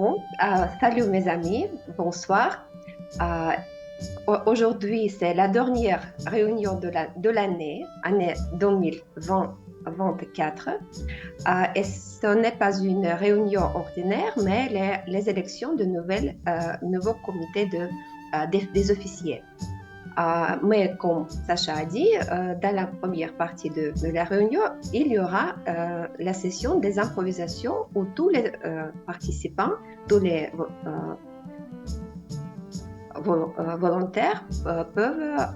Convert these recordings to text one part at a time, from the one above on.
Bon, salut mes amis, bonsoir. Euh, Aujourd'hui, c'est la dernière réunion de l'année, année 2024. Et ce n'est pas une réunion ordinaire, mais les élections de nouveaux comités des officiers. Mais comme Sacha a dit, dans la première partie de la réunion, il y aura la session des improvisations où tous les participants, tous les volontaires peuvent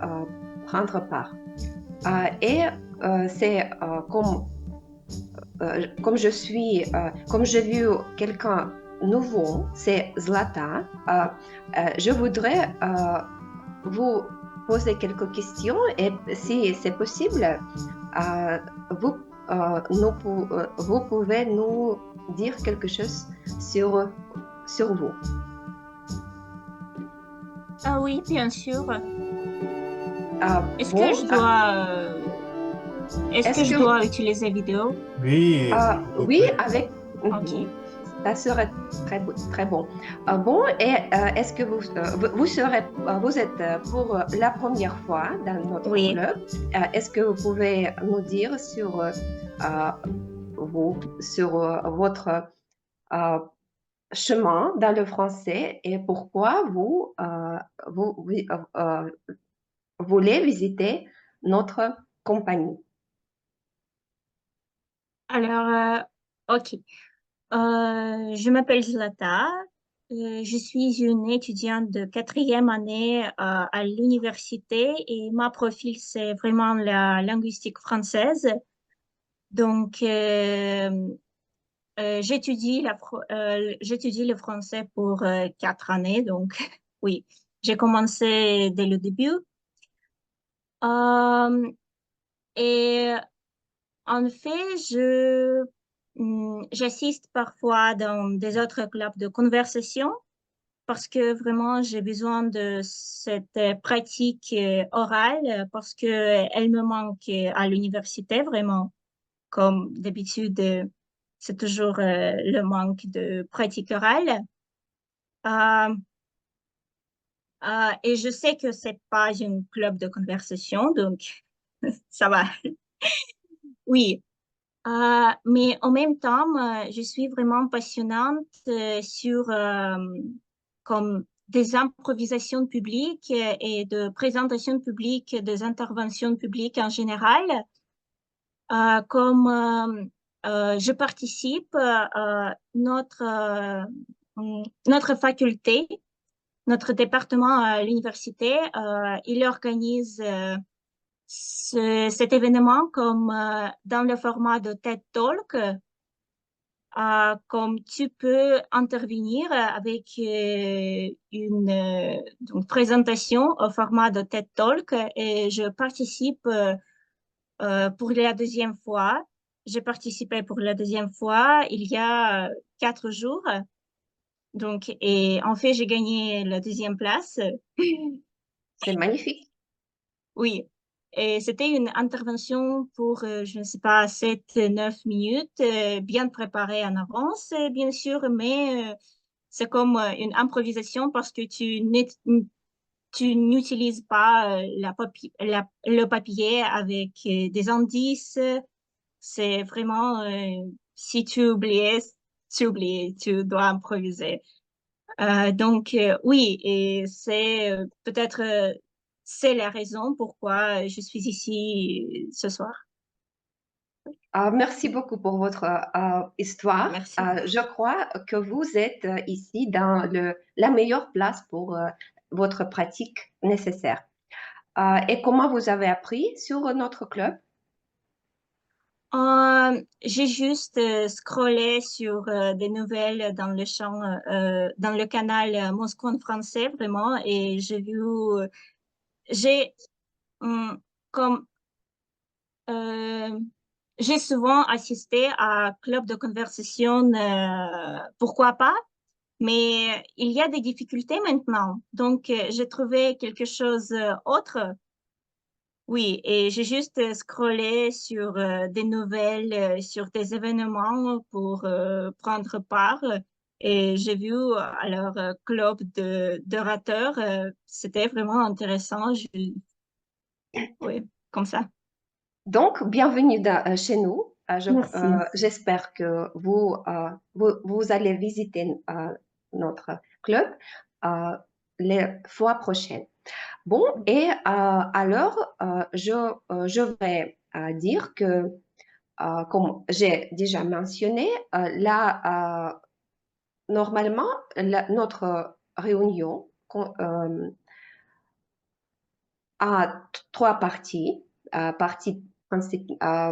prendre part. C'est comme j'ai vu quelqu'un nouveau, c'est Zlata. Je voudrais vous poser quelques questions et si c'est possible, euh, vous, vous pouvez nous dire quelque chose sur vous. Ah oui, bien sûr. Est-ce que Bon, je dois, est-ce que est-ce je que dois utiliser vidéo? Oui, s'il vous oui, plaît. avec Ok. mhm, ça serait très bon. Bon, et est-ce que vous êtes pour la première fois dans notre Oui. club? Est-ce que vous pouvez nous dire euh, sur votre euh, chemin dans le français et pourquoi vous voulez visiter notre compagnie? Alors, ok. Je m'appelle Zlata. Je suis une étudiante de quatrième année à l'université et ma profil, c'est vraiment la linguistique française. Donc, j'étudie le français pour 4 années. Donc, oui, j'ai commencé dès le début. Euh, et en fait, j'assiste parfois dans des autres clubs de conversation parce que vraiment, j'ai besoin de cette pratique orale parce que elle me manque à l'université vraiment. Comme d'habitude, c'est toujours le manque de pratique orale. Euh, et je sais que c'est pas un club de conversation, donc ça va. Oui. Mais en même temps, je suis vraiment passionnante sur comme des improvisations publiques et de présentations publiques, des interventions publiques en général. Comme je participe, notre faculté, notre département à l'université, il organise cet événement comme dans le format de TED Talk, comme tu peux intervenir avec une présentation au format de TED Talk et je participe pour la deuxième fois. J'ai participé pour la deuxième fois il y a 4 jours. Donc, et en fait, j'ai gagné la deuxième place. C'est magnifique. Oui, et c'était une intervention pour, je ne sais pas, 7, 9 minutes, bien préparée en avance, bien sûr, mais c'est comme une improvisation parce que tu n'utilises pas le papier avec des indices. C'est vraiment, si tu oublies, tu dois improviser. Donc, oui, et c'est peut-être c'est la raison pourquoi je suis ici ce soir. Merci beaucoup pour votre histoire. Merci. Je crois que vous êtes ici dans la meilleure place pour votre pratique nécessaire. Et comment vous avez appris sur notre club? J'ai juste scrollé sur des nouvelles dans le champ, dans le canal Moscou en français, vraiment, et j'ai hum, comme Euh, j'ai souvent assisté à clubs de conversation, pourquoi pas, mais il y a des difficultés maintenant. Donc, j'ai trouvé quelque chose autre. Oui, et j'ai juste scrollé sur des nouvelles, sur des événements pour prendre part. Et j'ai vu à leur club d'orateurs, c'était vraiment intéressant. Oui, comme ça. Donc, bienvenue chez nous. Merci. J'espère que vous allez visiter notre club euh, les fois prochaines. Bon, et alors, je vais dire que, comme j'ai déjà mentionné, normalement, notre réunion a trois parties. Partie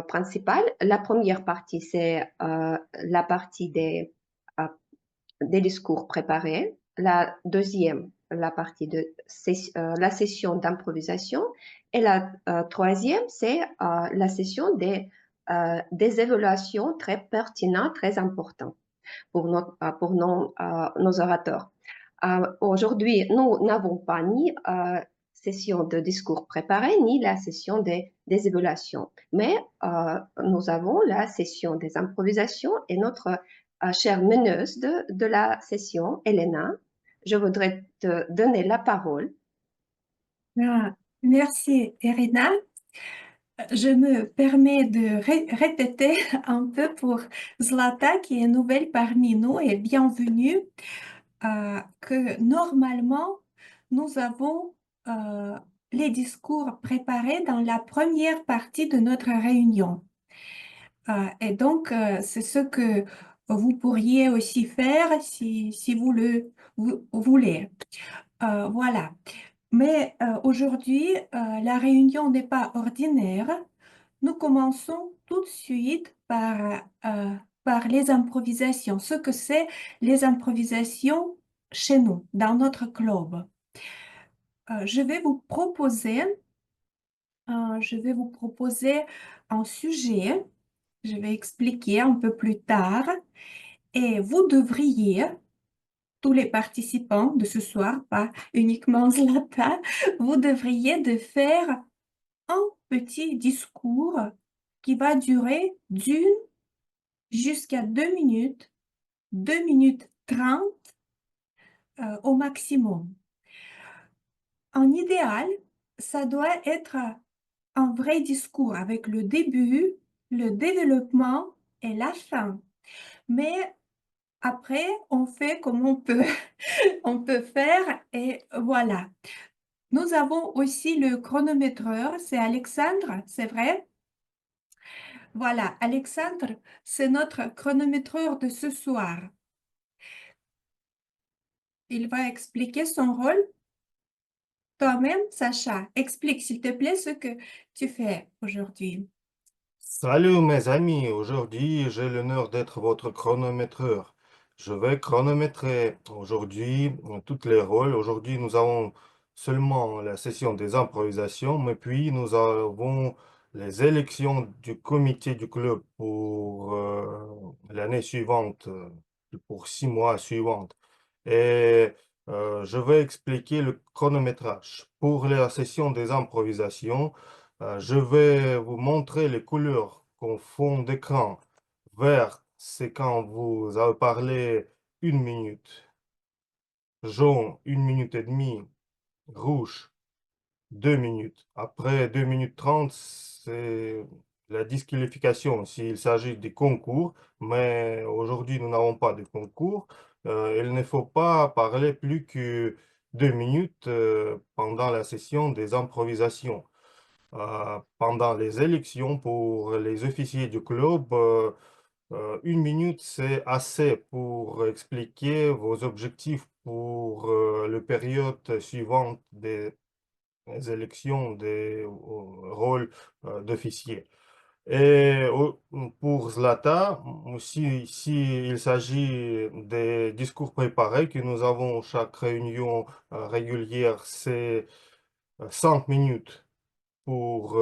principale. La première partie, c'est la partie des discours préparés. La deuxième, la partie de la session d'improvisation. Et la troisième, c'est la session des évaluations très pertinentes, très importantes pour nos orateurs. Aujourd'hui, nous n'avons pas ni session de discours préparé, ni la session des évaluations, mais nous avons la session des improvisations et notre chère meneuse de la session, Elena, je voudrais te donner la parole. Ah, merci, Irina. Je me permets de répéter un peu pour Zlata, qui est nouvelle parmi nous et bienvenue, que normalement, nous avons euh, les discours préparés dans la première partie de notre réunion. Et donc, c'est ce que vous pourriez aussi faire si vous le voulez. Voilà. Mais aujourd'hui, la réunion n'est pas ordinaire. Nous commençons tout de suite par les improvisations, ce que c'est les improvisations chez nous, dans notre club. Je vais vous proposer, je vais vous proposer un sujet, je vais expliquer un peu plus tard, et vous devriez, tous les participants de ce soir, pas uniquement Zlata, vous devriez de faire un petit discours qui va durer d'une jusqu'à 2 minutes, 2 minutes 30 au maximum. En idéal, ça doit être un vrai discours avec le début, le développement et la fin. Mais après, on fait comme on peut, on peut faire et voilà. Nous avons aussi le chronométreur, c'est Alexandre, c'est vrai? Voilà, Alexandre, c'est notre chronométreur de ce soir. Il va expliquer son rôle. Toi-même, Sacha, explique s'il te plaît ce que tu fais aujourd'hui. Salut mes amis, aujourd'hui j'ai l'honneur d'être votre chronométreur. Je vais chronométrer aujourd'hui tous les rôles. Aujourd'hui nous avons seulement la session des improvisations, mais puis nous avons les élections du comité du club pour l'année suivante, pour 6 mois suivantes. Et je vais expliquer le chronométrage. Pour la session des improvisations, je vais vous montrer les couleurs qu'en fond d'écran. Vert, c'est quand vous avez parlé 1 minute. Jaune, 1 minute et demie. Rouge, 2 minutes. Après 2 minutes 30, c'est la disqualification s'il s'agit des concours. Mais aujourd'hui, nous n'avons pas de concours. Il ne faut pas parler plus que 2 minutes pendant la session des improvisations. Pendant les élections pour les officiers du club, 1 minute, c'est assez pour expliquer vos objectifs pour la période suivante des élections des rôles d'officier. Et pour Zlata, si il s'agit des discours préparés que nous avons chaque réunion régulière, c'est 5 minutes pour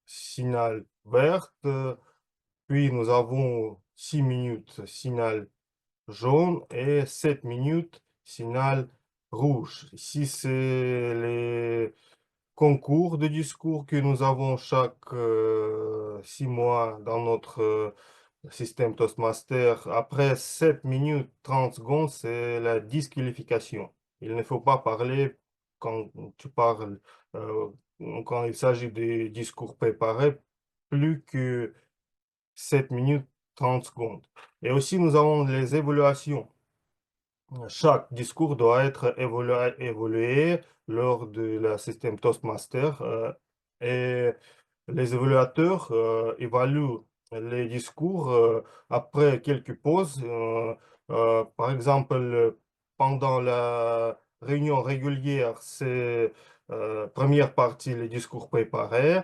signal vert, puis nous avons 6 minutes signal jaune et 7 minutes signal rouge. Ici, c'est les concours de discours que nous avons chaque 6 mois dans notre système Toastmaster, après 7 minutes 30 secondes, c'est la disqualification. Il ne faut pas parler quand tu parles, quand il s'agit de discours préparés, plus que 7 minutes 30 secondes. Et aussi, nous avons les évaluations. Chaque discours doit être évalué lors de la système Toastmaster et les évaluateurs évaluent les discours après quelques pauses. Par exemple, pendant la réunion régulière, c'est première partie, les discours préparés.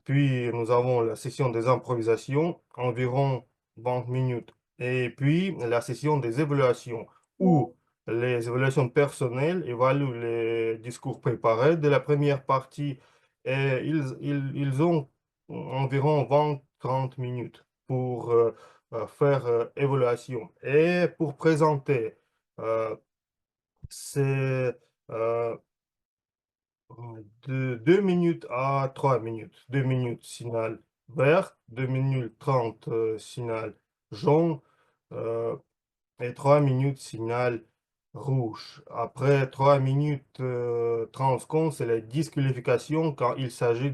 Puis, nous avons la session des improvisations, environ 20 minutes. Et puis, la session des évaluations, où les évaluations personnelles évaluent les discours préparés de la première partie et ils ont environ 20-30 minutes pour faire évaluation. Et pour présenter, euh, c'est euh, de 2 minutes à 3 minutes. 2 minutes signal vert, 2 minutes 30 signal jaune. Et 3 minutes signal rouge. Après 3 minutes 30 secondes, c'est la disqualification quand il s'agit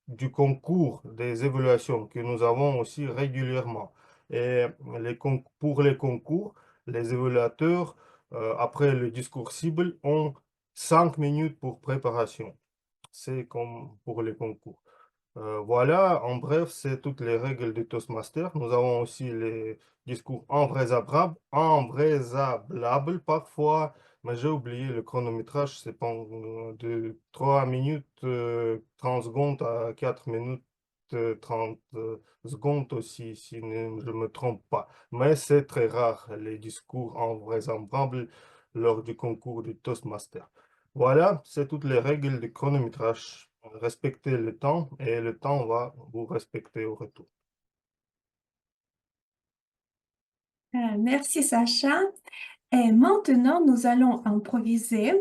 du concours des évaluations que nous avons aussi régulièrement. Et pour les concours, les évaluateurs, après le discours cible, ont 5 minutes pour préparation. C'est comme pour les concours. Voilà, en bref, c'est toutes les règles du Toastmaster. Nous avons aussi les discours invraisemblables parfois, mais j'ai oublié le chronométrage, c'est de 3 minutes 30 secondes à 4 minutes 30 secondes aussi, si je ne me trompe pas. Mais c'est très rare, les discours invraisemblables lors du concours du Toastmaster. Voilà, c'est toutes les règles du chronométrage. Respectez le temps et le temps va vous respecter au retour. Merci Sacha. Et maintenant, nous allons improviser.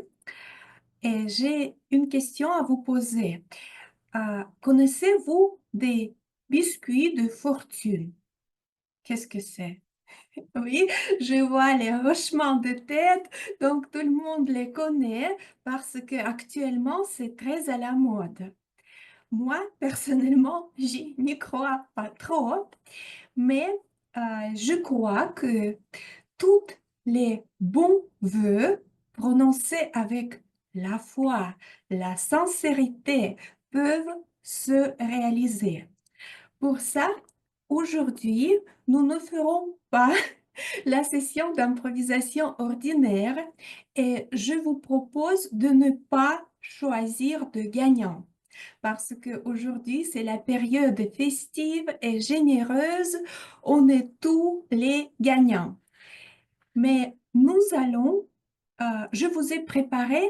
Et j'ai une question à vous poser. Connaissez-vous des biscuits de fortune? Qu'est-ce que c'est? Oui, je vois les hochements de tête, donc tout le monde les connaît parce que actuellement c'est très à la mode. Moi, personnellement, j'y n'y crois pas trop, mais je crois que tous les bons vœux prononcés avec la foi, la sincérité peuvent se réaliser. Pour ça, aujourd'hui, nous ne ferons pas la session d'improvisation ordinaire et je vous propose de ne pas choisir de gagnant parce qu'aujourd'hui, c'est la période festive et généreuse. On est tous les gagnants. Mais nous allons, je vous ai préparé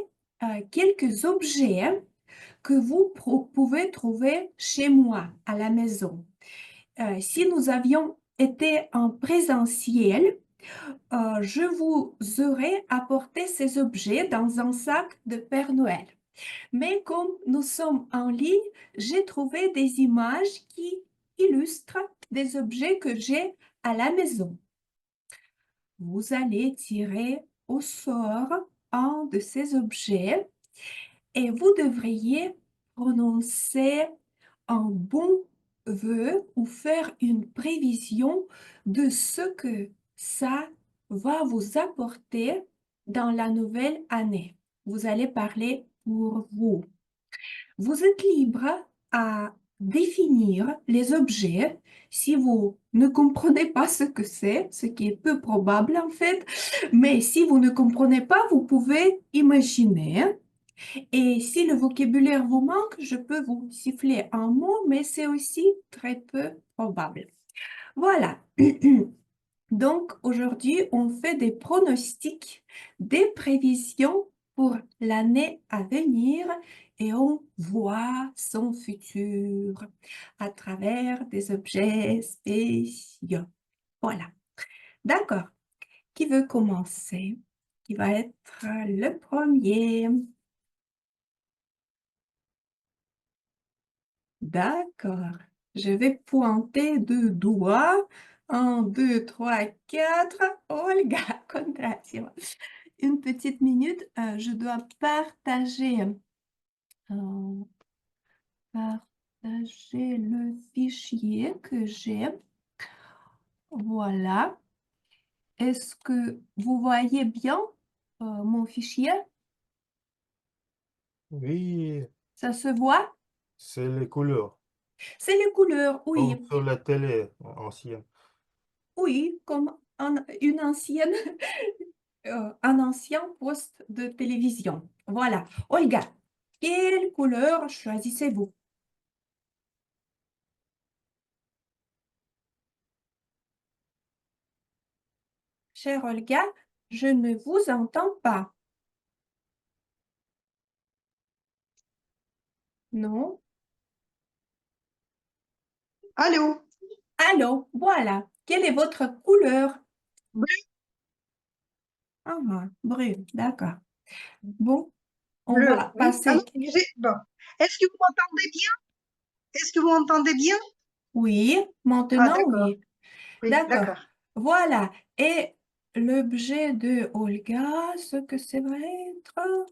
quelques objets que vous pouvez trouver chez moi à la maison. Si nous avions été en présentiel, je vous aurais apporté ces objets dans un sac de Père Noël. Mais comme nous sommes en ligne, j'ai trouvé des images qui illustrent des objets que j'ai à la maison. Vous allez tirer au sort un de ces objets et vous devriez prononcer un bon vœu ou faire une prévision de ce que ça va vous apporter dans la nouvelle année. Vous allez parler pour vous. Vous êtes libre à définir les objets si vous ne comprenez pas ce que c'est, ce qui est peu probable en fait, mais si vous ne comprenez pas, vous pouvez imaginer. Et si le vocabulaire vous manque, je peux vous siffler un mot, mais c'est aussi très peu probable. Voilà. Donc, aujourd'hui, on fait des pronostics, des prévisions pour l'année à venir et on voit son futur à travers des objets spéciaux. Voilà. D'accord. Qui veut commencer? Qui va être le premier? D'accord. Je vais pointer deux doigts. 1, 2, 3, 4. Olga, Kondratьева. Une petite minute, je dois euh, partager le fichier que j'ai. Voilà. Est-ce que vous voyez bien mon fichier? Oui, Ça se voit? c'est les couleurs, C'est les couleurs, oui. comme sur la télé ancienne. Oui, comme une ancienne, un ancien poste de télévision. Voilà. Olga, quelle couleur choisissez-vous? Chère Olga, je ne vous entends pas. Non? Allô? Allô, voilà. Quelle est votre couleur? Bleu, Ah, brune, d'accord. Bon, on bleu, va oui. Ah non, passer. bon. Est-ce que vous m'entendez bien? Est-ce que vous m'entendez bien? Oui, Ah, maintenant, d'accord. oui. Oui, D'accord. d'accord. Voilà. Et l'objet de Olga, ce que ça va être,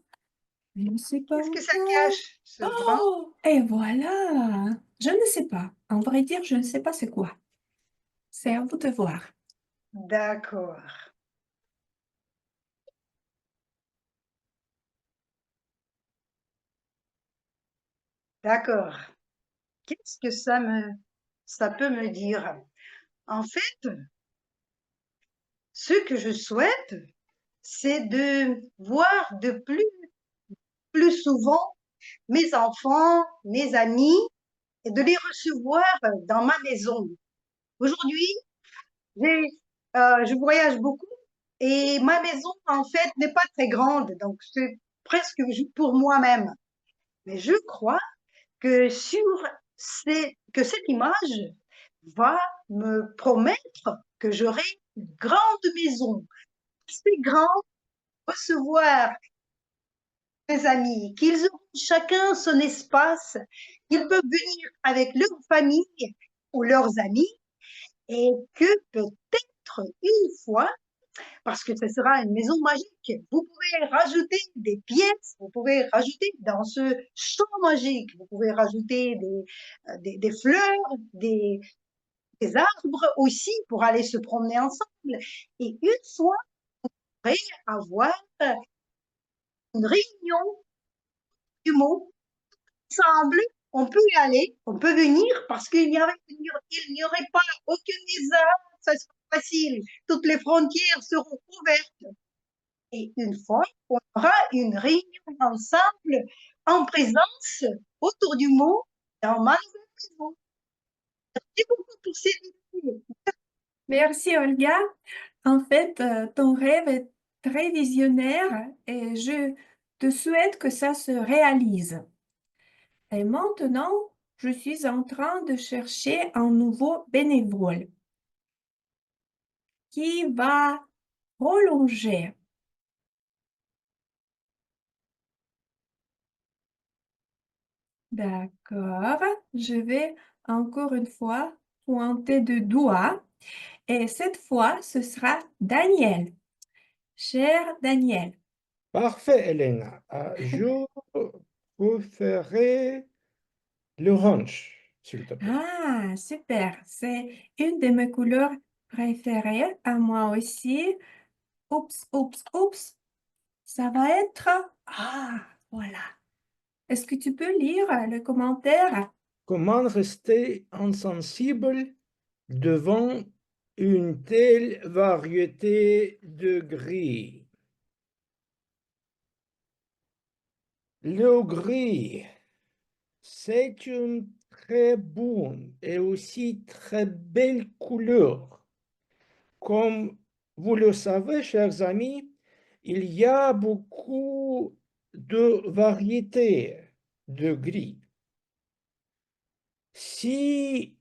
je ne sais pas Qu'est-ce que ça encore. cache, ce brun? Oh, et voilà. Je ne sais pas. En vrai dire, je ne sais pas c'est quoi. C'est à vous de voir. D'accord. D'accord. Qu'est-ce que ça peut me dire? En fait, ce que je souhaite, c'est de voir de plus souvent mes enfants, mes amis, et de les recevoir dans ma maison. Aujourd'hui, j'ai, je voyage beaucoup et ma maison, en fait, n'est pas très grande, donc c'est presque pour moi-même. Mais je crois que que cette image va me promettre que j'aurai une grande maison, assez grande, pour recevoir mes amis, qu'ils auront chacun son espace, qu'ils peuvent venir avec leur famille ou leurs amis et que peut-être une fois, parce que ce sera une maison magique, vous pouvez rajouter des pièces, vous pouvez rajouter dans ce champ magique, vous pouvez rajouter des fleurs, des arbres aussi pour aller se promener ensemble. Et une fois, vous pourrez avoir une réunion du mot ensemble. On peut y aller, on peut venir parce il n'y aurait pas aucune visa, ça sera facile. Toutes les frontières seront ouvertes. Et une fois, on aura une réunion ensemble, en présence, autour du mot, dans ma nouvelle maison. Merci beaucoup pour ces idées. Merci, Olga. En fait, ton rêve est très visionnaire et je te souhaite que ça se réalise. Et maintenant, je suis en train de chercher un nouveau bénévole qui va prolonger. D'accord. Je vais encore une fois pointer deux doigts et cette fois, ce sera Daniel. Cher Daniel. Parfait, Elena. Je préférerais l'orange, s'il te plaît. Ah, super. C'est une de mes couleurs préférées à moi aussi. Oups, oups, oups. Ça va être... Ah, voilà. Est-ce que tu peux lire le commentaire? Comment rester insensible devant une telle variété de gris? Le gris, c'est une très bonne et aussi très belle couleur. Comme vous le savez, chers amis, il y a beaucoup de variétés de gris. Si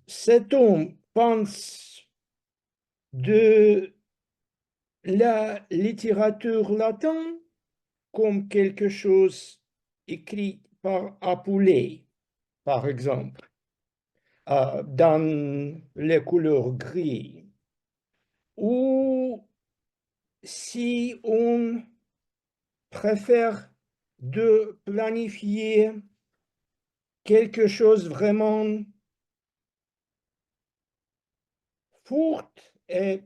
cet homme pense de la littérature latine comme quelque chose écrit par Apulei, par exemple, dans les couleurs gris. Ou si on préfère de planifier quelque chose vraiment fort et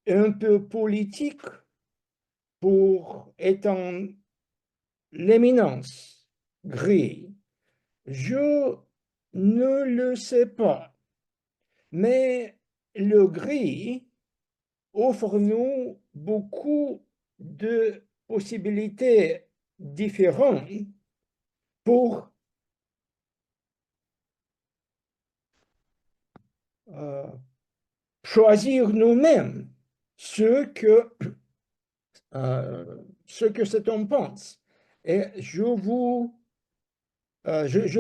un peu politique pour étendre l'éminence gris. Je ne le sais pas, mais le gris offre-nous beaucoup de possibilités différentes pour choisir nous-mêmes ce que cet homme pense. Et je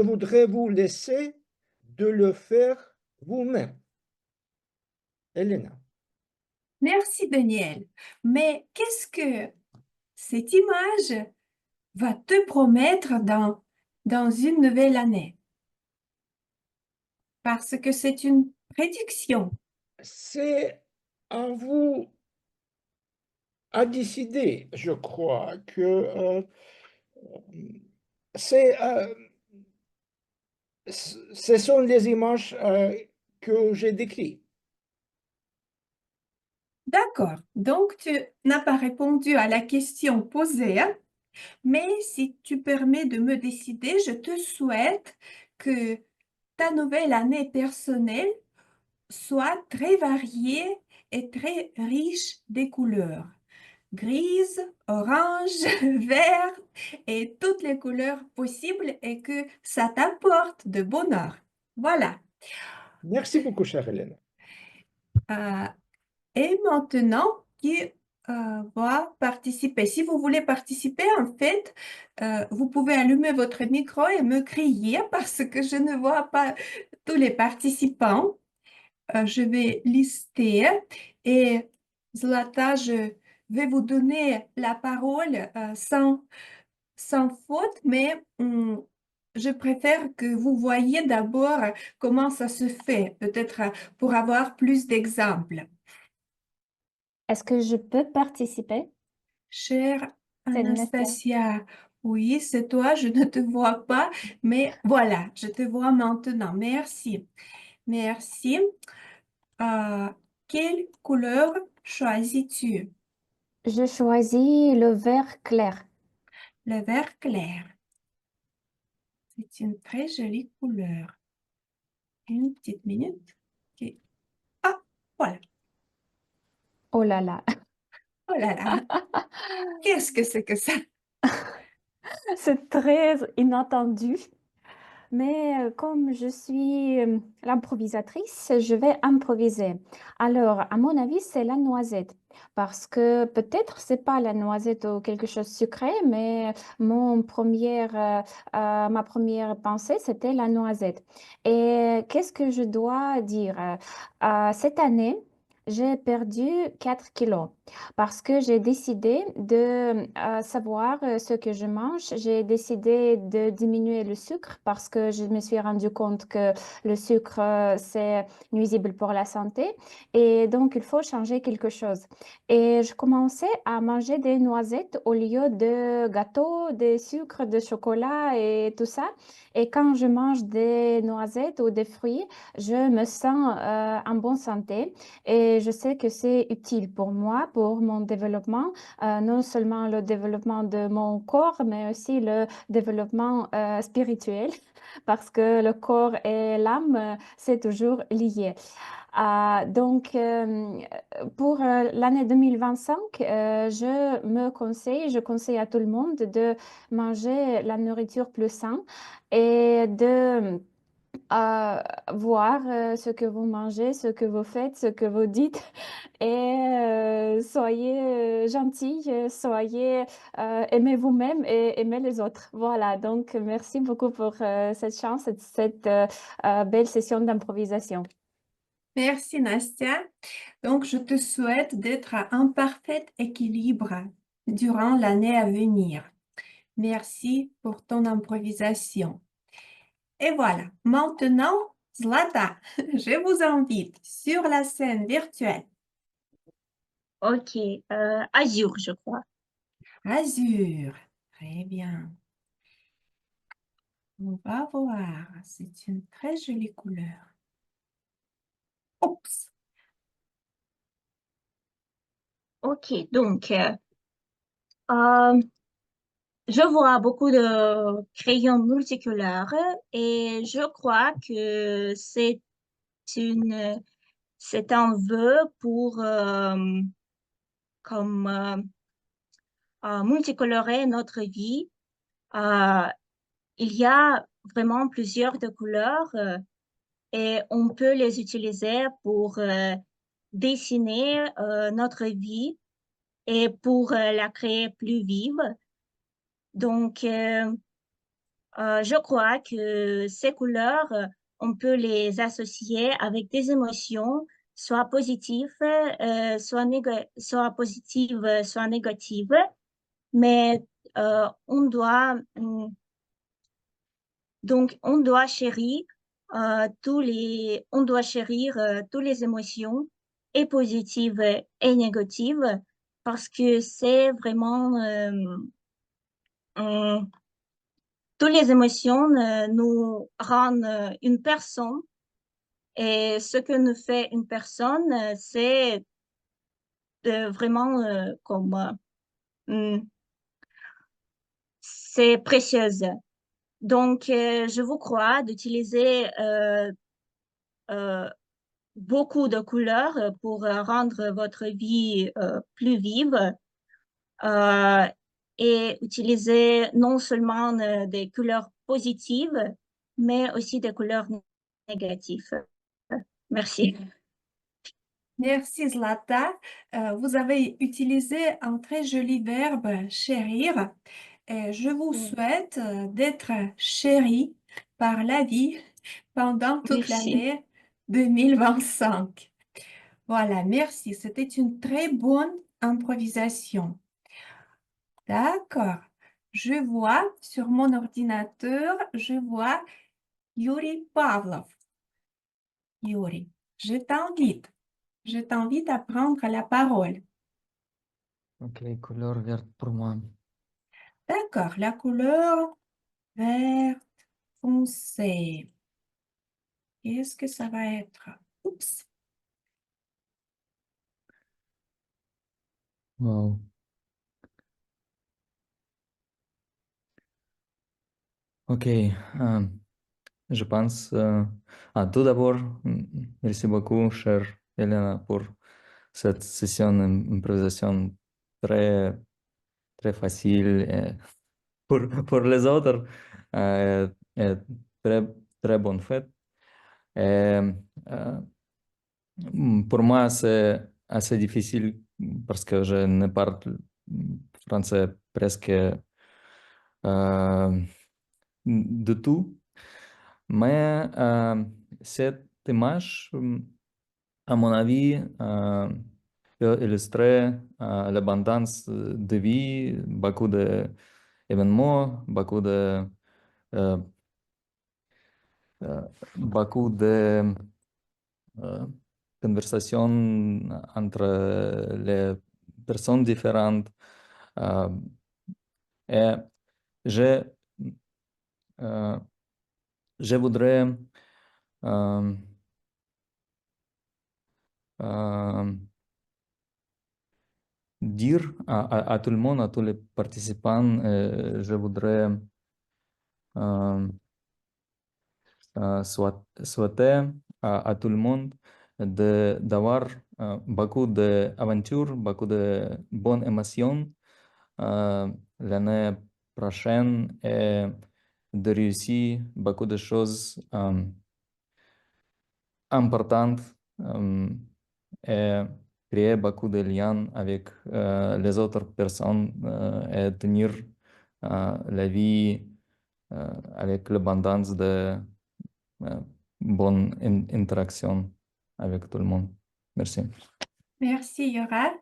voudrais vous laisser de le faire vous-même. Elena. Merci, Daniel. Mais qu'est-ce que cette image va te promettre dans une nouvelle année? Parce que c'est une prédiction. C'est à vous à décider, je crois, que ce sont les images que j'ai décrites. D'accord. Donc, tu n'as pas répondu à la question posée, hein? Mais si tu permets de me décider, je te souhaite que ta nouvelle année personnelle soit très variée et très riche des couleurs. Grise, orange, vert et toutes les couleurs possibles et que ça t'apporte de bonheur. Voilà. Merci beaucoup, chère Hélène. Et maintenant, qui va participer? Si vous voulez participer, en fait, vous pouvez allumer votre micro et me crier parce que je ne vois pas tous les participants. Je vais lister et Zlata, je vais vous donner la parole sans faute, mais je préfère que vous voyiez d'abord comment ça se fait, peut-être pour avoir plus d'exemples. Est-ce que je peux participer? Chère C'est Anastasia, oui, c'est toi, je ne te vois pas, mais voilà, je te vois maintenant. Merci. Merci. Quelle couleur choisis-tu? Je choisis le vert clair. Le vert clair. C'est une très jolie couleur. Une petite minute. Ok. Ah, voilà. Oh là là, Oh là là. Qu'est-ce que c'est que ça? c'est très inattendu. Mais comme je suis l'improvisatrice, je vais improviser. Alors, à mon avis, c'est la noisette. Parce que peut-être c'est pas la noisette ou quelque chose de sucré, mais ma première pensée, c'était la noisette. Et qu'est-ce que je dois dire? Cette année, j'ai perdu 4 kilos parce que j'ai décidé de savoir ce que je mange. J'ai décidé de diminuer le sucre parce que je me suis rendu compte que le sucre, c'est nuisible pour la santé. Et donc, il faut changer quelque chose. Et je commençais à manger des noisettes au lieu de gâteaux, de sucre, de chocolat et tout ça. Et quand je mange des noisettes ou des fruits, je me sens en bonne santé. Et je sais que c'est utile pour moi, pour mon développement, non seulement le développement de mon corps, mais aussi le développement spirituel, parce que le corps et l'âme, c'est toujours lié. Donc, pour l'année 2025, je conseille à tout le monde de manger la nourriture plus saine et de voir ce que vous mangez, ce que vous faites, ce que vous dites. Et soyez gentils, aimez vous-même et aimez les autres. Voilà, donc merci beaucoup pour cette chance, cette belle session d'improvisation. Merci, Nastia. Donc, je te souhaite d'être à un parfait équilibre durant l'année à venir. Merci pour ton improvisation. Et voilà, maintenant, Zlata, je vous invite sur la scène virtuelle. Ok, azur, je crois. Azur. Très bien. On va voir. C'est une très jolie couleur. Oups. Ok, donc, je vois beaucoup de crayons multicolores et je crois que une, c'est un vœu pour comme multicolorer notre vie. Euh, il y a vraiment plusieurs de couleurs et on peut les utiliser pour dessiner notre vie et pour la créer plus vive. Donc, je crois que ces couleurs, on peut les associer avec des émotions, soit positives, soit positives, soit négatives, mais on doit chérir on doit chérir toutes les émotions, et positives et négatives, parce que c'est vraiment on- toutes les émotions nous rendent une personne. Et ce que nous fait une personne, c'est vraiment c'est précieuse. Donc, je vous crois d'utiliser euh, beaucoup de couleurs pour rendre votre vie plus vive euh, et utiliser non seulement des couleurs positives, mais aussi des couleurs négatives. Merci. Merci Zlata. Vous avez utilisé un très joli verbe chérir. Et je vous souhaite d'être chéri par la vie pendant toute Merci. l'année 2025. Voilà, merci. C'était une très bonne improvisation. D'accord. Je vois sur mon ordinateur, je vois Yuri Pavlov. Yuri, je t'invite à prendre la parole. Ok, couleur verte pour moi. D'accord, la couleur vert foncé. Qu'est-ce que ça va être? Oups. Wow. Ok, je pense. Tout d'abord, merci beaucoup, chère Elena, pour cette session d'improvisation très, très facile. Et pour les autres, et très, très bonne fête. Et, pour moi, c'est assez difficile parce que je ne parle français presque du tout. Mais cette image, à mon avis, peut illustrer l'abondance de vie, beaucoup d'événements, euh, beaucoup de conversations entre les personnes différentes. Et je, euh, je voudrais dire à tout le monde, à tous les participants, je voudrais souhaiter à tout le monde d'avoir beaucoup d'aventures, beaucoup de bonnes émotions l'année prochaine et de réussir beaucoup de choses importantes et créer beaucoup de liens avec les autres personnes et tenir la vie avec l'abondance de bonnes interactions avec tout le monde. Merci. Merci, Yoran.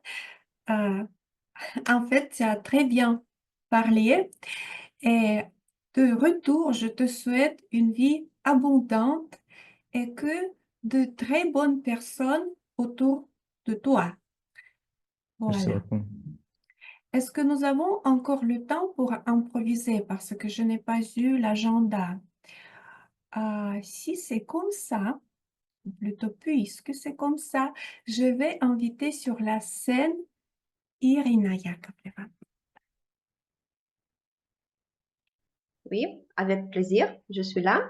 En fait, tu as très bien parlé. Et de retour, je te souhaite une vie abondante et que de très bonnes personnes autour de toi. Merci Voilà. beaucoup. Est-ce que nous avons encore le temps pour improviser parce que je n'ai pas eu l'agenda? Si c'est comme ça, ou plutôt puisque c'est comme ça, je vais inviter sur la scène Irina Yakovleva. Oui, avec plaisir, je suis là.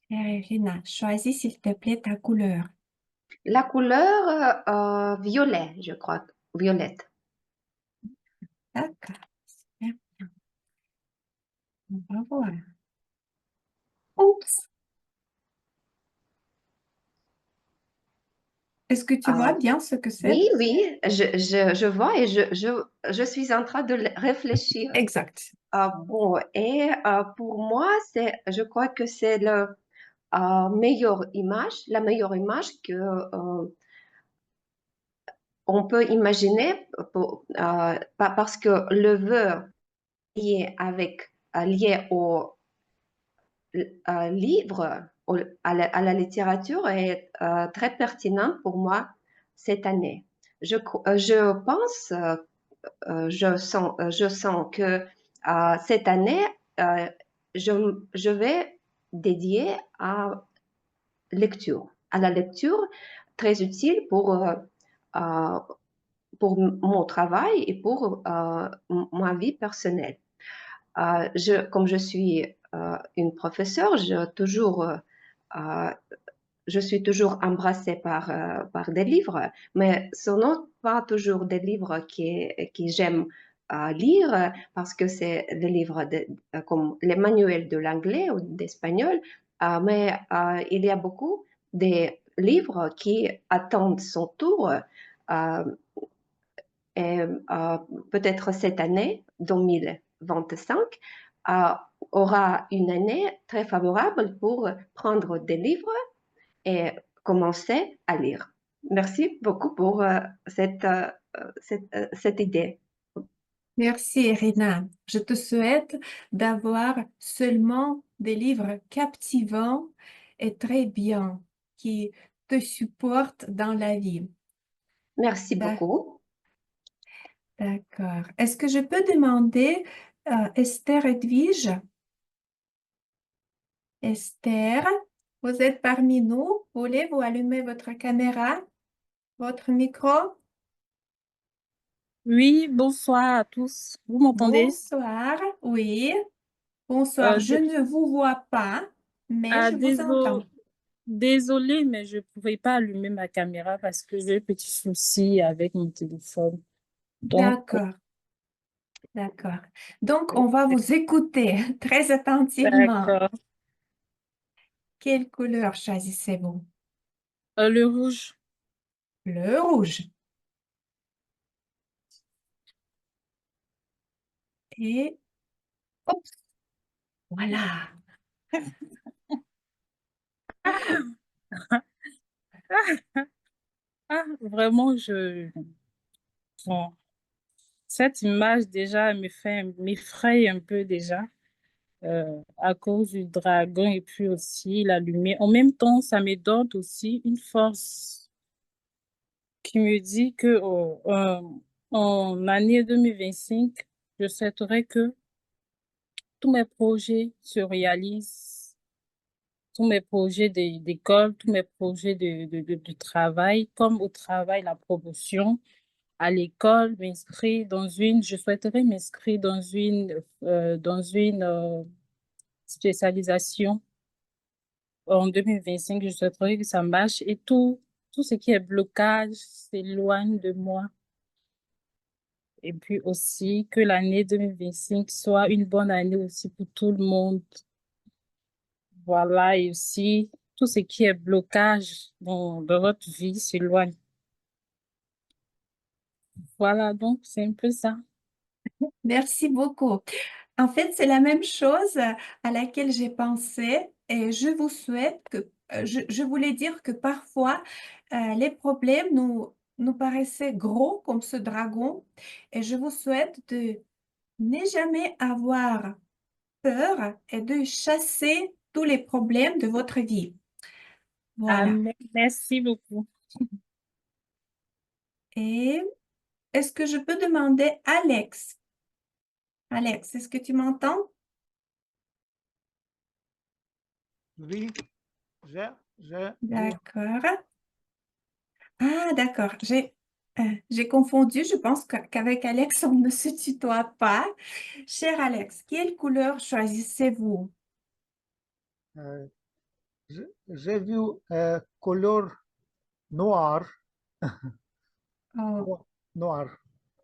Chère Irina, choisis s'il te plaît ta couleur. La couleur violet, je crois, violette. D'accord, super bien. On va voir. Oups! Est-ce que tu vois Ah, bien ce que c'est? oui, oui, je vois et je suis en train de réfléchir. Exact. Bon, et pour moi, je crois que c'est la meilleure image que on peut imaginer parce que le vœu lié au livre, à la littérature est très pertinent pour moi cette année. Je pense, je sens que cette année, euh, je vais dédier à la lecture très utile euh, pour mon travail et pour ma vie personnelle. Comme je suis une professeure, je suis toujours embrassée par des livres, mais ce ne sont pas toujours des livres qui j'aime lire parce que c'est des livres comme les manuels de l'anglais ou d'espagnol, mais il y a beaucoup de livres qui attendent son tour. Et peut-être cette année, 2025, euh, aura une année très favorable pour prendre des livres et commencer à lire. Merci beaucoup pour cette idée. Merci, Irina. Je te souhaite d'avoir seulement des livres captivants et très bien qui te supportent dans la vie. Merci beaucoup. D'accord. Est-ce que je peux demander Esther Edwige? Esther, vous êtes parmi nous. Voulez-vous allumer votre caméra, votre micro? Oui, bonsoir à tous. Vous m'entendez? Bonsoir. Oui. Bonsoir. Je ne vous vois pas, mais je vous entends. Désolée, mais je ne pouvais pas allumer ma caméra parce que j'ai un petit souci avec mon téléphone. Donc, D'accord. D'accord. Donc, on va vous écouter très attentivement. d'accord. Quelle couleur choisissez-vous? Le rouge. Le rouge. Et hop, voilà. Ah, vraiment, bon, cette image déjà m'effraie un peu déjà à cause du dragon et puis aussi la lumière. En même temps, ça me donne aussi une force qui me dit que en année 2025, je souhaiterais que tous mes projets se réalisent, tous mes projets d'école, tous mes projets de travail, comme au travail, la promotion, à l'école, je souhaiterais m'inscrire dans une spécialisation en 2025. Je souhaiterais que ça marche et tout ce qui est blocage s'éloigne de moi. Et puis aussi que l'année 2025 soit une bonne année aussi pour tout le monde. Voilà, et aussi tout ce qui est blocage dans votre vie s'éloigne. Voilà, donc c'est un peu ça. Merci beaucoup. En fait, c'est la même chose à laquelle j'ai pensé et je vous souhaite que, je voulais dire que parfois, les problèmes nous paraissaient gros comme ce dragon et je vous souhaite de ne jamais avoir peur et de chasser tous les problèmes de votre vie. Voilà. Merci beaucoup. Et est-ce que je peux demander Alex? Alex, est-ce que tu m'entends? Oui, je vous D'accord. Ah, d'accord. J'ai confondu. Je pense qu'avec Alex, on ne se tutoie pas. Cher Alex, quelle couleur choisissez-vous? euh, j'ai vu couleur noir, Oh, noir.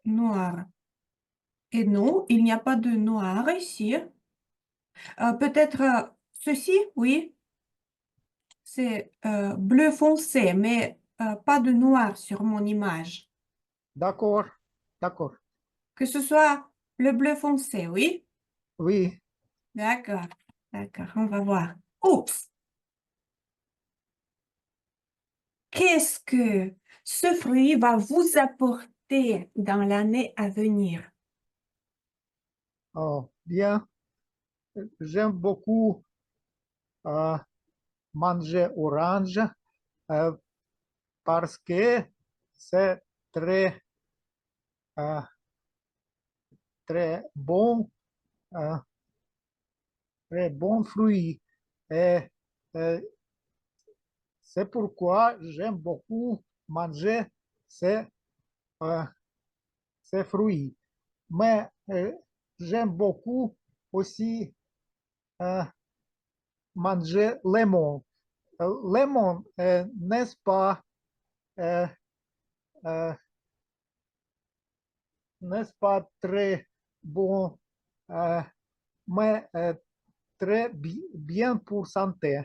noir. Et non, il n'y a pas de noir ici. Peut-être ceci, oui. C'est bleu foncé, mais pas de noir sur mon image. D'accord, d'accord. Que ce soit le bleu foncé, oui? Oui, D'accord, d'accord, on va voir. Oups! Qu'est-ce que ce fruit va vous apporter dans l'année à venir? oh, bien. J'aime beaucoup manger orange euh, parce que c'est très, euh, très bon, euh, très bon fruit. Et euh, c'est pourquoi j'aime beaucoup manger ces, euh, ces fruits. Mais j'aime beaucoup aussi euh, manger lemon. Lemon, n'est-ce pas, euh, euh, n'est-ce pas très bon, euh, mais très bien pour santé.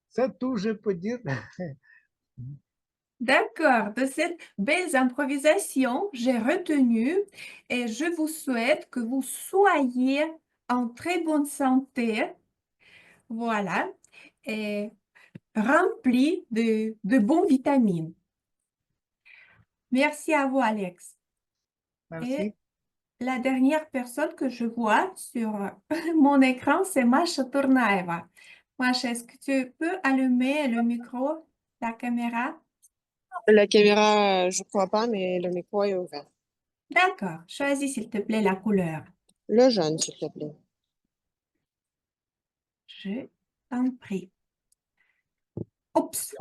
C'est tout, je peux dire. D'accord, de cette belle improvisation, j'ai retenu et je vous souhaite que vous soyez en très bonne santé, voilà, et rempli de bonnes vitamines. Merci à vous, Alex. Et Merci. la dernière personne que je vois sur mon écran, c'est Masha Tournaeva. Masha, est-ce que tu peux allumer le micro, la caméra? La caméra, je crois pas, mais le micro est ouvert. D'accord, choisis s'il te plaît la couleur. Le jaune, s'il te plaît. Je t'en prie. Oups,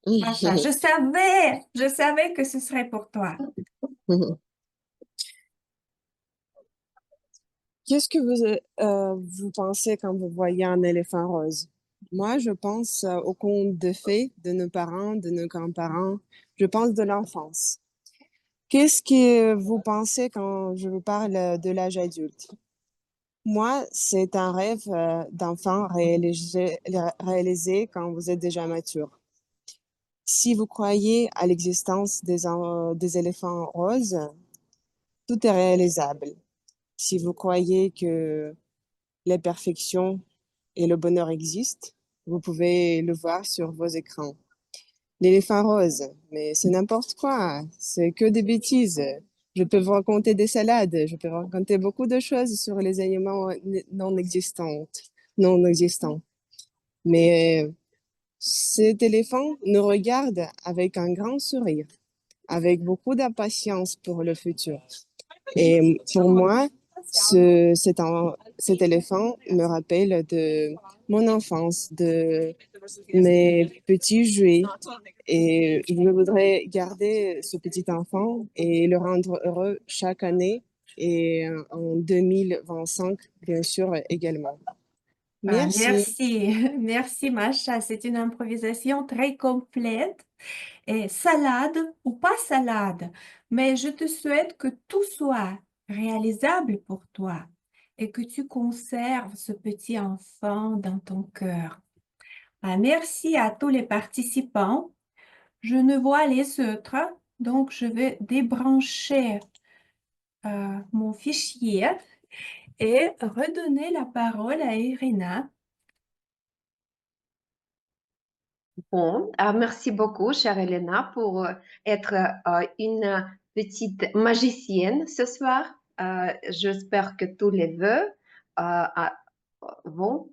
Masha, je savais que ce serait pour toi. Qu'est-ce que vous pensez quand vous voyez un éléphant rose? Moi, je pense au conte de fées de nos parents, de nos grands-parents. Je pense de l'enfance. Qu'est-ce que vous pensez quand je vous parle de l'âge adulte? Moi, c'est un rêve d'enfant réalisé quand vous êtes déjà mature. Si vous croyez à l'existence des éléphants roses, tout est réalisable. Si vous croyez que la perfection et le bonheur existent, vous pouvez le voir sur vos écrans. L'éléphant rose, mais c'est n'importe quoi, c'est que des bêtises. Je peux vous raconter des salades, je peux vous raconter beaucoup de choses sur les animaux non existants. Mais cet éléphant nous regarde avec un grand sourire, avec beaucoup d'impatience pour le futur. Et pour moi, cet éléphant me rappelle de mon enfance, de mes petits jouets. Et je voudrais garder ce petit enfant et le rendre heureux chaque année et en 2025, bien sûr, également. Ah, Merci. merci, merci Masha, c'est une improvisation très complète. Et salade ou pas salade, mais je te souhaite que tout soit réalisable pour toi et que tu conserves ce petit enfant dans ton cœur. Ah, merci à tous les participants. Je ne vois les autres, donc je vais débrancher mon fichier et redonner la parole à Irina. Bon, merci beaucoup, chère Elena, pour être une petite magicienne ce soir. J'espère que tous les vœux vont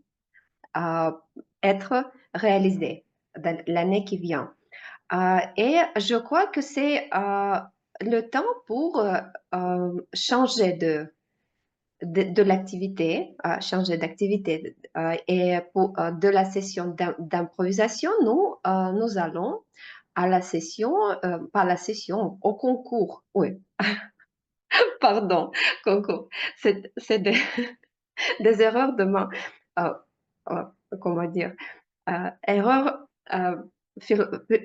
être réalisé dans l'année qui vient. Et je crois que c'est le temps pour changer de l'activité, changer d'activité. Et pour de la session d'improvisation, nous allons à la session, pas la session, au concours. Oui, pardon, concours. C'est des erreurs de main. Euh, comment dire? Erreurs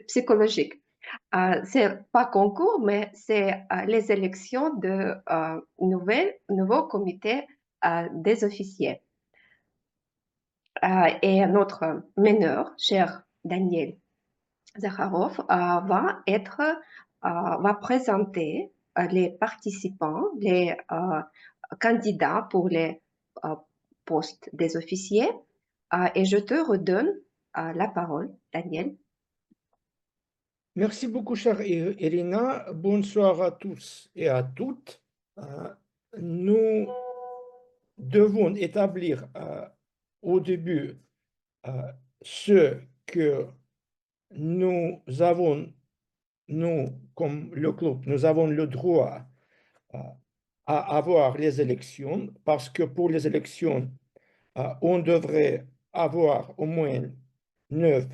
psychologiques. C'est pas concours, mais c'est les élections de nouveaux comités des officiers. Et notre meneur, cher Daniel Zakharov, va présenter les participants, les candidats pour les postes des officiers. Et je te redonne la parole, Daniel. Merci beaucoup, chère Irina. Bonsoir à tous et à toutes. Nous devons établir au début ce que nous avons, nous, comme le club, nous avons le droit à avoir les élections, parce que pour les élections, on devrait avoir au moins 9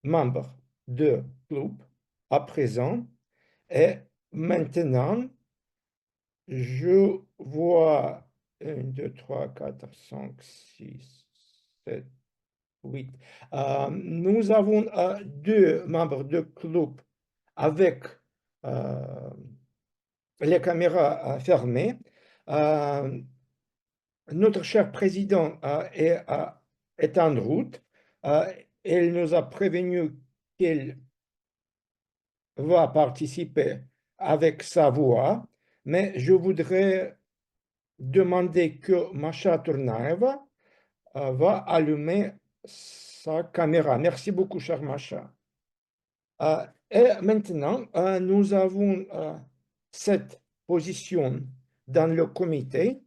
membres de club à présent. Et maintenant, je vois 1, 2, 3, 4, 5, 6, 7, 8. Nous avons 2 membres de club avec les caméras fermées. Notre cher président est en route. Elle nous a prévenu qu'elle va participer avec sa voix, mais je voudrais demander que Masha Turnaeva va allumer sa caméra. Merci beaucoup, cher Masha. Et maintenant, nous avons cette position dans le comité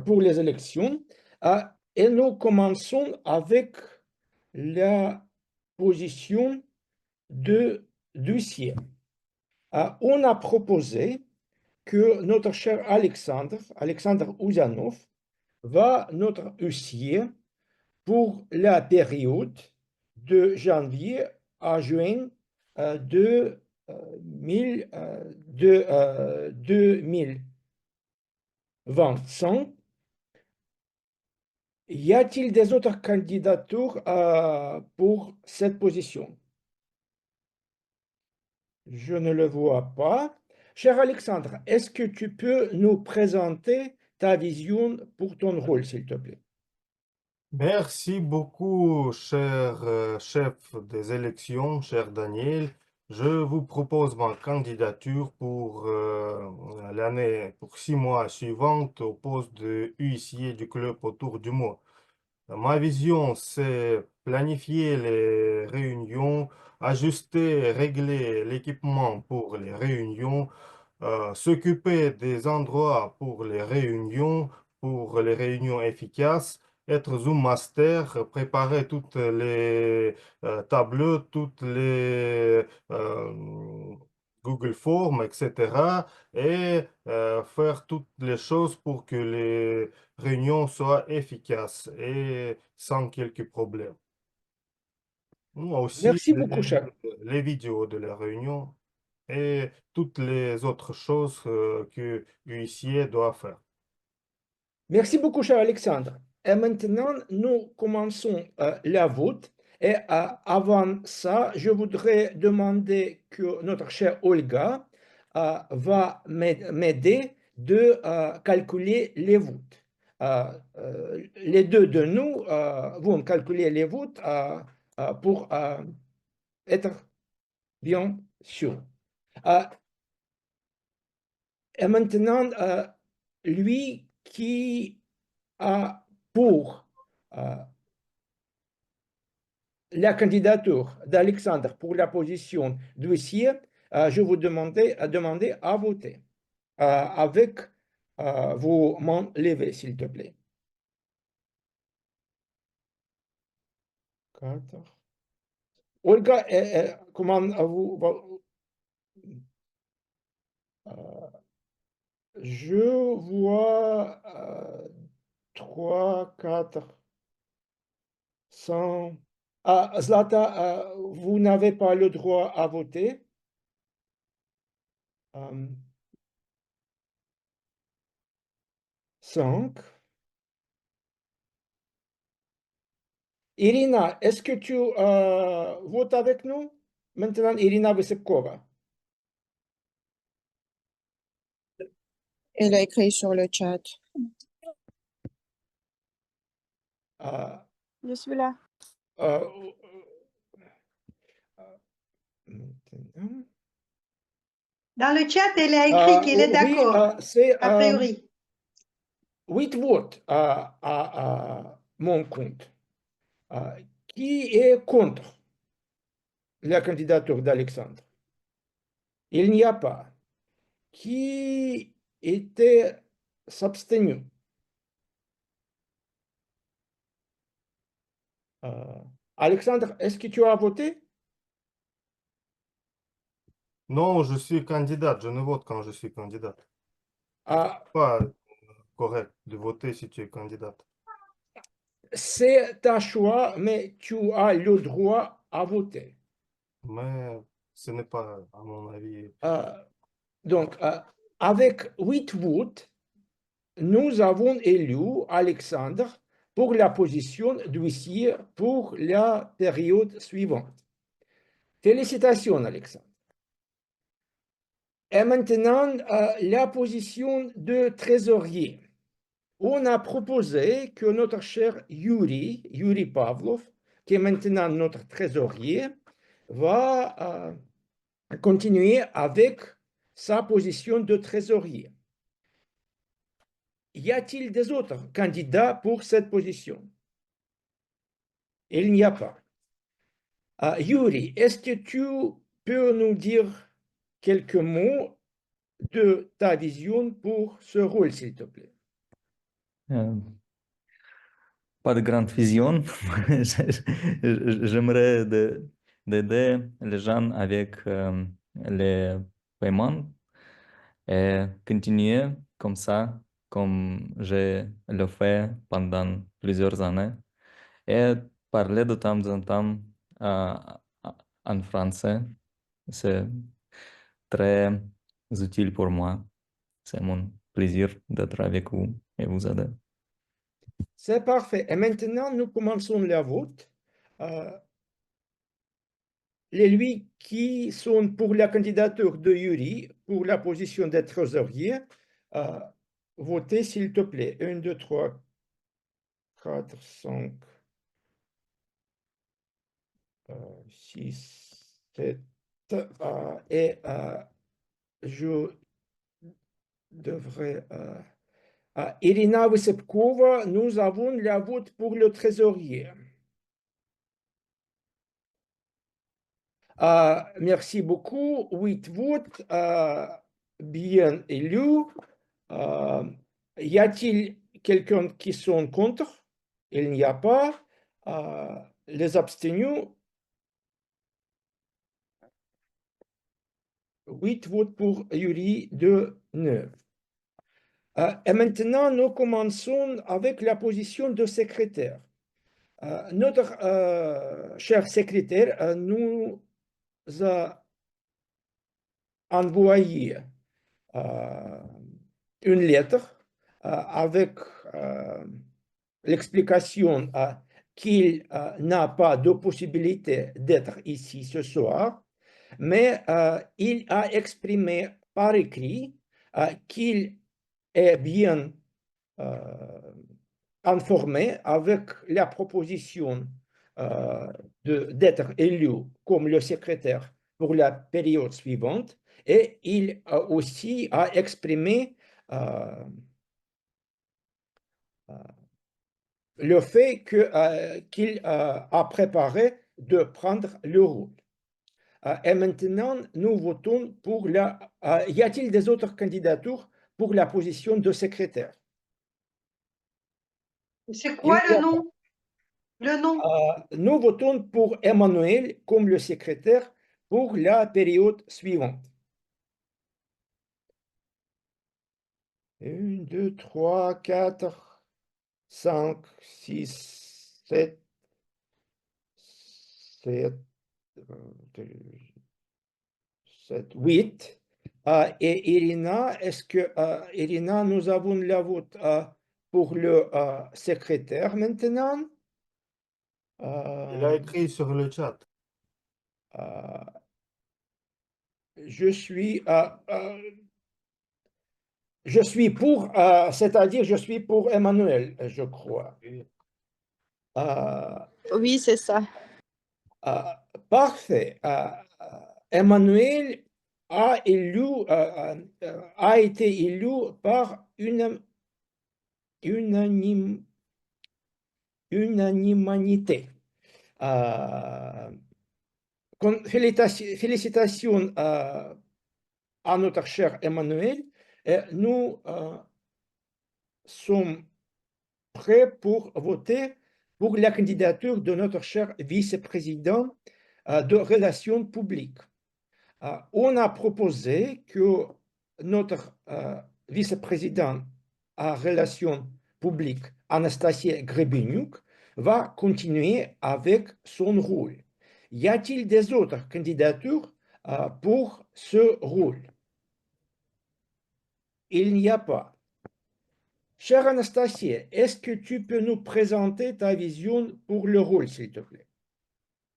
pour les élections. Et nous commençons avec la position de dossier. On a proposé que notre cher Alexandre Ouzanov, va notre huissier pour la période de janvier à juin 2025. Y a-t-il des autres candidatures pour cette position? Je ne le vois pas. Cher Alexandre, est-ce que tu peux nous présenter ta vision pour ton rôle, s'il te plaît? Merci beaucoup, cher chef des élections, cher Daniel. Je vous propose ma candidature pour pour 6 mois suivantes au poste de huissier du club autour du mois. Ma vision, c'est planifier les réunions, ajuster et régler l'équipement pour les réunions, s'occuper des endroits pour les réunions efficaces, être Zoom Master, préparer toutes les tableaux, toutes les Google Forms, etc. et faire toutes les choses pour que les réunions soient efficaces et sans quelques problèmes. Moi aussi, Merci beaucoup, cher. les vidéos de la réunion et toutes les autres choses que l'huissier doit faire. Merci beaucoup, cher Alexandre. Et maintenant, nous commençons la vote. Et avant ça, je voudrais demander que notre chère Olga va m'aider de calculer les votes. Les deux de nous vont calculer les votes pour être bien sûr. Et maintenant, lui qui a pour la candidature d'Alexandre pour la position d'huissier, je vous demander à voter avec vos mains levées, s'il te plaît. 4. Olga, comment vous... je vois 3, 4, 100. Zlata, vous n'avez pas le droit à voter. 5. Irina, est-ce que tu votes avec nous? Maintenant, Irina Vesekova. Elle a écrit sur le chat. Je suis là. Maintenant. Dans le chat, elle a écrit qu'elle est Oui, d'accord, c'est a priori. 8 votes à mon compte. Qui est contre la candidature d'Alexandre? Il n'y a pas. Qui était s'abstenu? Alexandre, est-ce que tu as voté? Non, je suis candidate. Je ne vote quand je suis candidate. Ah, Pas correct de voter si tu es candidate. c'est un choix, mais tu as le droit à voter. Mais ce n'est pas, à mon avis. Donc, avec 8 votes, nous avons élu Alexandre pour la position d'huissier pour la période suivante. Félicitations, Alexandre. Et maintenant, la position de trésorier. On a proposé que notre cher Yuri Pavlov, qui est maintenant notre trésorier, va continuer avec sa position de trésorier. Y a-t-il des autres candidats pour cette position? Il n'y a pas. Yuri, est-ce que tu peux nous dire quelques mots de ta vision pour ce rôle, s'il te plaît? Pas de grande vision. J'aimerais d'aider les gens avec les paiements et continuer comme ça, comme je le fais pendant plusieurs années, et parler de temps en temps en français. C'est très utile pour moi. C'est mon plaisir d'être avec vous et vous aider. C'est parfait. Et maintenant, nous commençons le vote. Les lui qui sont pour la candidature de Yuri, pour la position de trésorier, votez s'il te plaît. 1, 2, 3, 4, 5, 6, 7. Et je devrais... Irina Vysepkova, nous avons la vote pour le trésorier. Merci beaucoup. 8 votes, bien élus. Y a-t-il quelqu'un qui sont contre? Il n'y a pas. Les abstenus? 8 votes pour Yuri de 9. Et maintenant, nous commençons avec la position de secrétaire. Notre cher secrétaire nous a envoyé une lettre avec l'explication qu'il n'a pas de possibilité d'être ici ce soir, mais il a exprimé par écrit qu'il est bien informé avec la proposition d'être élu comme le secrétaire pour la période suivante, et il aussi a exprimé le fait qu'il a préparé de prendre le rôle. Et maintenant, nous votons pour la... y a-t-il des autres candidatures pour la position de secrétaire. C'est quoi Il y le a- nom? Le nom? Nous votons pour Emmanuel comme le secrétaire pour la période suivante. 1, 2, 3, 4, 5, 6, 7, 8. Et Irina, Irina, nous avons la vote pour le secrétaire maintenant. Il a écrit sur le chat. Je suis pour, c'est-à-dire je suis pour Emmanuel, je crois. Oui, c'est ça. Parfait. Emmanuel a été élu par unanimité. Félicitations à notre cher Emmanuel. Et nous sommes prêts pour voter pour la candidature de notre cher vice-président de relations publiques. On a proposé que notre vice-président à relations publiques, Anastasia Grebenyuk, va continuer avec son rôle. Y a-t-il des autres candidatures pour ce rôle? Il n'y a pas. Chère Anastasia, est-ce que tu peux nous présenter ta vision pour le rôle, s'il te plaît?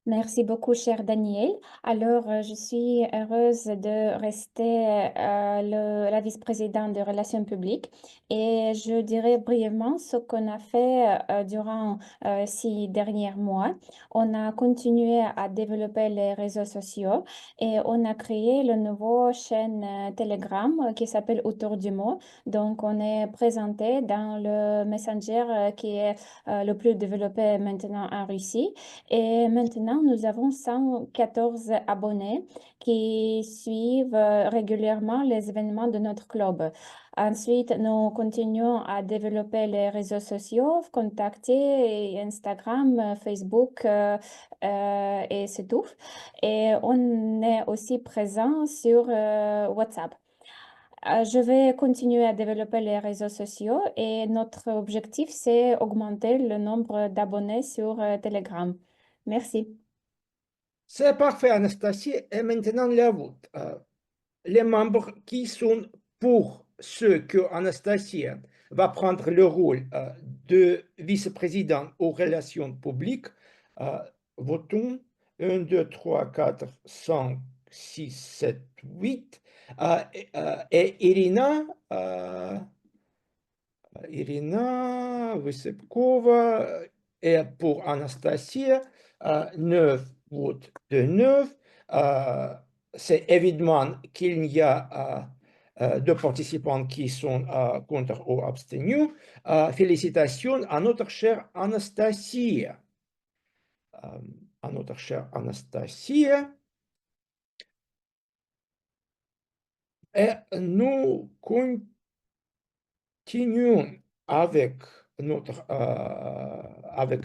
Merci beaucoup, cher Daniel. Alors, je suis heureuse de rester la vice-présidente de Relations publiques et je dirais brièvement ce qu'on a fait durant 6 derniers mois. On a continué à développer les réseaux sociaux et on a créé le nouveau chaîne Telegram qui s'appelle Autour du mot. Donc, on est présenté dans le Messenger qui est le plus développé maintenant en Russie. Et maintenant, nous avons 114 abonnés qui suivent régulièrement les événements de notre club. Ensuite, nous continuons à développer les réseaux sociaux, contacter Instagram, Facebook et c'est tout. Et on est aussi présent sur WhatsApp. Je vais continuer à développer les réseaux sociaux et notre objectif, c'est augmenter le nombre d'abonnés sur Telegram. Merci. C'est parfait, Anastasie. Et maintenant, la vote. Les membres qui sont pour ce que Anastasia va prendre le rôle de vice-président aux relations publiques, votons 1, 2, 3, 4, 5, 6, 7, 8. Et Irina Vysepkova et pour Anastasia, 9 votes de 9. C'est évidemment qu'il y a deux participants qui sont contre ou abstenus. Félicitations à notre chère Anastasia. Et nous continuons avec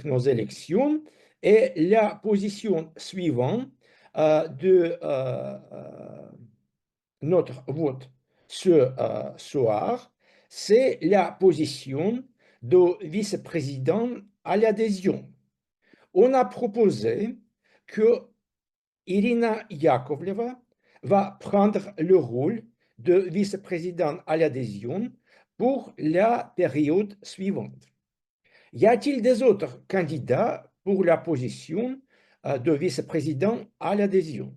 nos élections et la position suivante de notre vote ce soir, c'est la position de vice-président à l'adhésion. On a proposé que Irina Yakovleva va prendre le rôle de vice-président à l'adhésion pour la période suivante. Y a-t-il des autres candidats pour la position de vice-président à l'adhésion?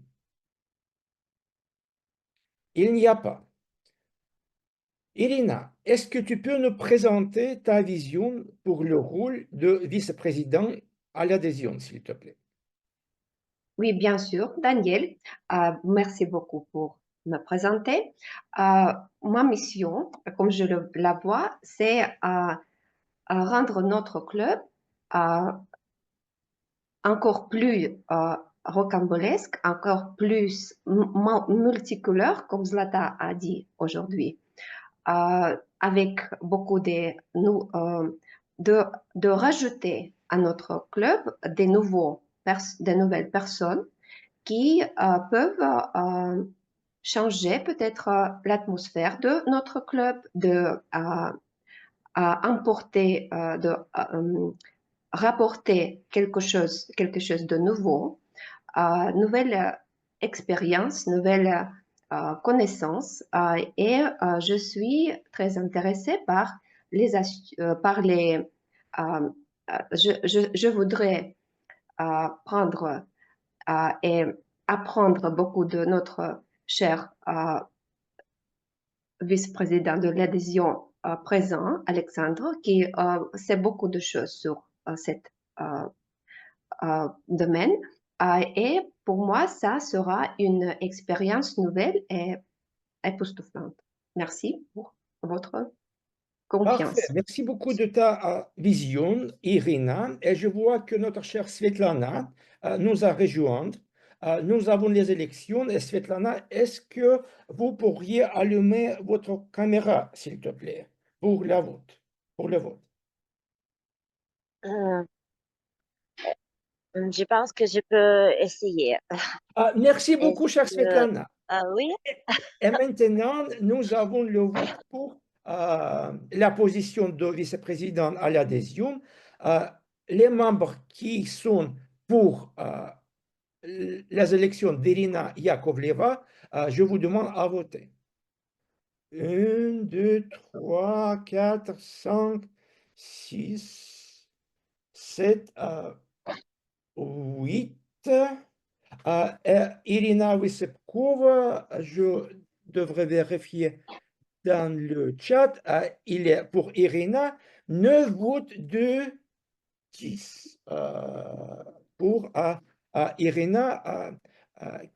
Il n'y a pas. Irina, est-ce que tu peux nous présenter ta vision pour le rôle de vice-président à l'adhésion, s'il te plaît? Oui, bien sûr, Daniel. Merci beaucoup pour me présenter. Ma mission, comme je la vois, c'est rendre notre club encore plus rocambolesque, encore plus multicolore, comme Zlata a dit aujourd'hui. avec beaucoup de rajouter à notre club des nouvelles personnes qui peuvent changer peut-être l'atmosphère de notre club, rapporter quelque chose de nouveau, nouvelle expérience, nouvelle connaissance. Et je suis très intéressée par je voudrais prendre et apprendre beaucoup de notre cher vice-président de l'adhésion présent, Alexandre, qui sait beaucoup de choses sur cet domaine. Et pour moi, ça sera une expérience nouvelle et époustouflante. Merci pour votre confiance. Parfait. Merci beaucoup de ta vision, Irina. Et je vois que notre chère Svetlana nous a rejoint. Nous avons les élections. Et Svetlana, est-ce que vous pourriez allumer votre caméra, s'il te plaît, pour le vote? Je pense que je peux essayer. Merci beaucoup, chère Est-ce que- Svetlana. Oui, Et maintenant, nous avons le vote pour la position de vice-président à l'adhésion. Les membres qui sont pour les élections d'Irina Yakovleva, je vous demande à voter. 1, 2, 3, 4, 5, 6, 7, 8. Irina Vysepkova, je devrais vérifier dans le chat, il est pour Irina 9 votes de 10 pour Irina.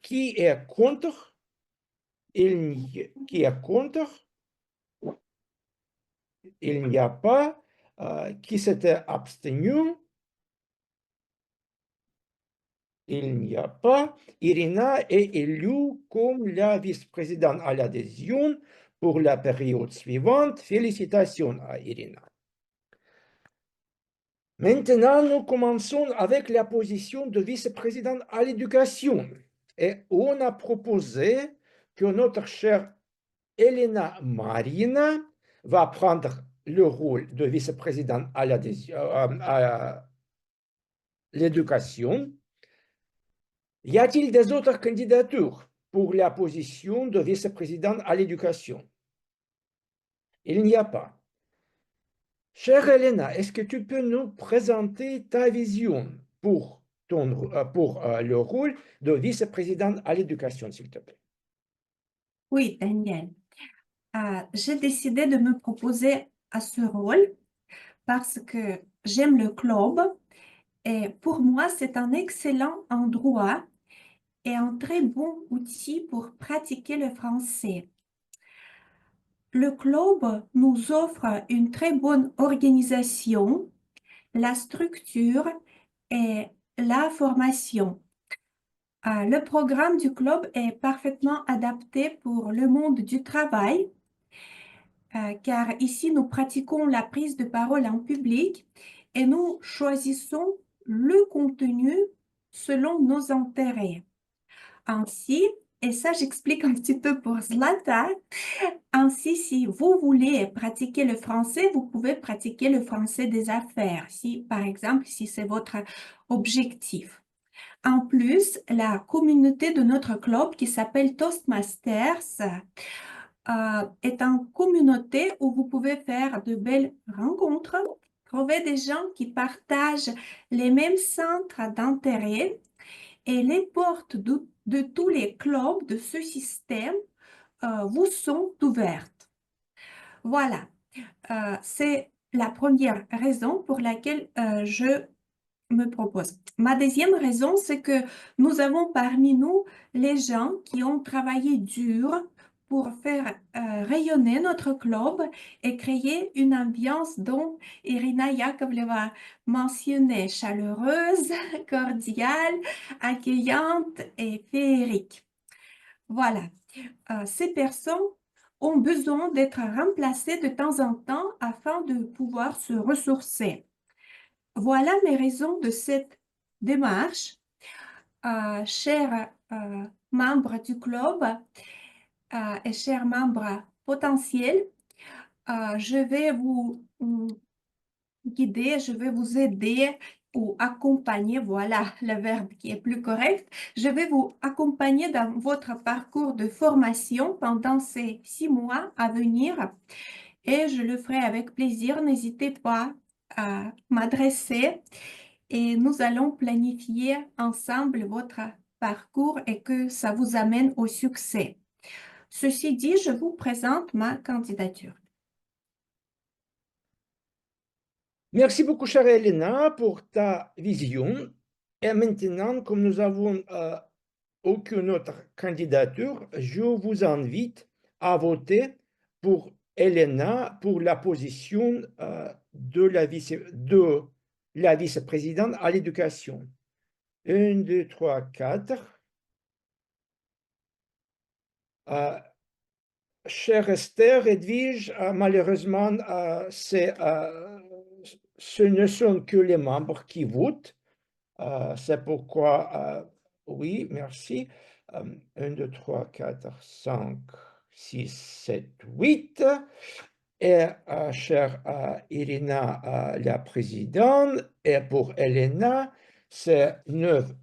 Qui est contre? Qui est contre? Il n'y a pas. Qui s'était abstenu? Il n'y a pas. Irina est élue comme la vice-présidente à l'adhésion pour la période suivante. Félicitations à Irina. Maintenant, nous commençons avec la position de vice-présidente à l'éducation. Et on a proposé que notre chère Elena Marina va prendre le rôle de vice-présidente à l'éducation. Y a-t-il des autres candidatures pour la position de vice-présidente à l'éducation? Il n'y a pas. Chère Elena, est-ce que tu peux nous présenter ta vision pour le rôle de vice-présidente à l'éducation, s'il te plaît? Oui, Daniel. J'ai décidé de me proposer à ce rôle parce que j'aime le club et pour moi, c'est un excellent endroit et un très bon outil pour pratiquer le français. Le club nous offre une très bonne organisation, la structure et la formation. Le programme du club est parfaitement adapté pour le monde du travail, car ici nous pratiquons la prise de parole en public et nous choisissons le contenu selon nos intérêts. Ainsi, et ça j'explique un petit peu pour Zlata, ainsi si vous voulez pratiquer le français, vous pouvez pratiquer le français des affaires, par exemple, si c'est votre objectif. En plus, la communauté de notre club qui s'appelle Toastmasters est une communauté où vous pouvez faire de belles rencontres, trouver des gens qui partagent les mêmes centres d'intérêt et les portes de tous les clubs de ce système vous sont ouvertes. Voilà, c'est la première raison pour laquelle je me propose. Ma deuxième raison, c'est que nous avons parmi nous les gens qui ont travaillé dur pour faire rayonner notre club et créer une ambiance dont Irina Yakovleva mentionnait, chaleureuse, cordiale, accueillante et féerique. Voilà, ces personnes ont besoin d'être remplacés de temps en temps afin de pouvoir se ressourcer. Voilà mes raisons de cette démarche. Chers membres du club et chers membres potentiels, je vais vous guider, je vais vous aider ou accompagner, voilà le verbe qui est plus correct. Je vais vous accompagner dans votre parcours de formation pendant ces 6 mois à venir et je le ferai avec plaisir. N'hésitez pas à m'adresser et nous allons planifier ensemble votre parcours et que ça vous amène au succès. Ceci dit, je vous présente ma candidature. Merci beaucoup, chère Elena, pour ta vision. Et maintenant, comme nous avons aucune autre candidature, je vous invite à voter pour Elena pour la position de la vice-présidente à l'éducation. 1, 2, 3, 4. Chère Esther, Edwige, malheureusement, ce ne sont que les membres qui votent. C'est pourquoi, oui, merci. 1, 2, 3, 4, 5, 6, 7, 8. Et chère Irina, la présidente, et pour Elena, c'est 9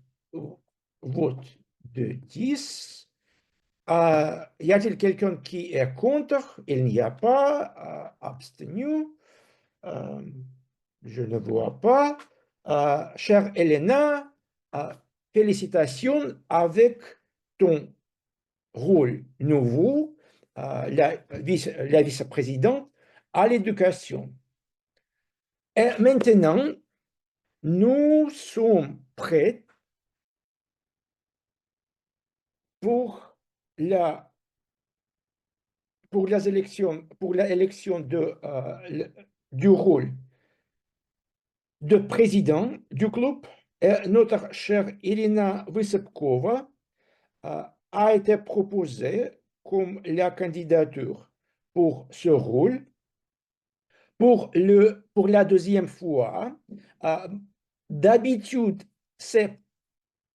votes de 10. Y a-t-il quelqu'un qui est contre? Il n'y a pas. Abstenu? Je ne vois pas. Chère Elena, félicitations avec ton rôle nouveau, la vice-présidente à l'éducation. Et maintenant, nous sommes prêts pour l'élection du rôle de président du club. Et notre chère Irina Vysepkova a été proposée comme la candidature pour ce rôle. Pour la deuxième fois, d'habitude,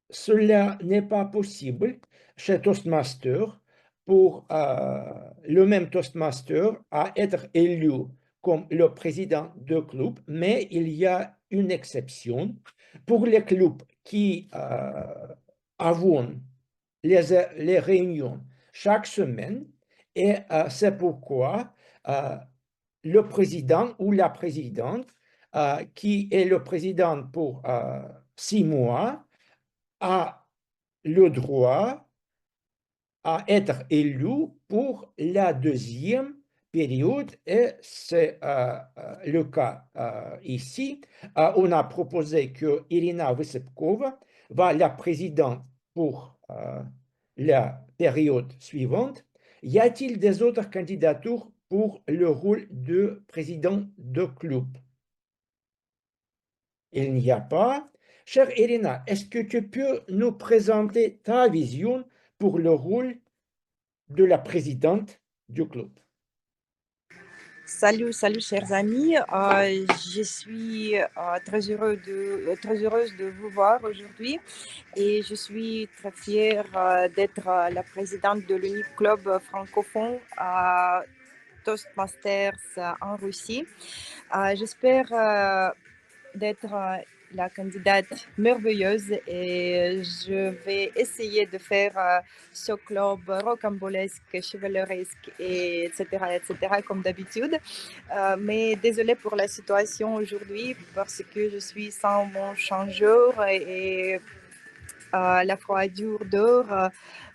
cela n'est pas possible chez Toastmaster pour le même Toastmaster à être élu comme le président du club, mais il y a une exception pour les clubs qui avons les réunions chaque semaine et c'est pourquoi le président ou la présidente qui est le président pour 6 mois a le droit à être élu pour la deuxième période et c'est le cas ici. On a proposé que Irina Vysepkova va la présidente pour la période suivante. Y a-t-il des autres candidatures pour le rôle de président de club? Il n'y a pas. Chère Irina, est-ce que tu peux nous présenter ta vision pour le rôle de la présidente du club? Salut, chers amis. Je suis très heureuse de vous voir aujourd'hui et je suis très fière d'être la présidente de l'unique club francophone Toastmasters en Russie. J'espère d'être la candidate merveilleuse et je vais essayer de faire ce club rocambolesque, chevaleresque, etc., comme d'habitude. Mais désolée pour la situation aujourd'hui parce que je suis sans mon changeur et la froidure dehors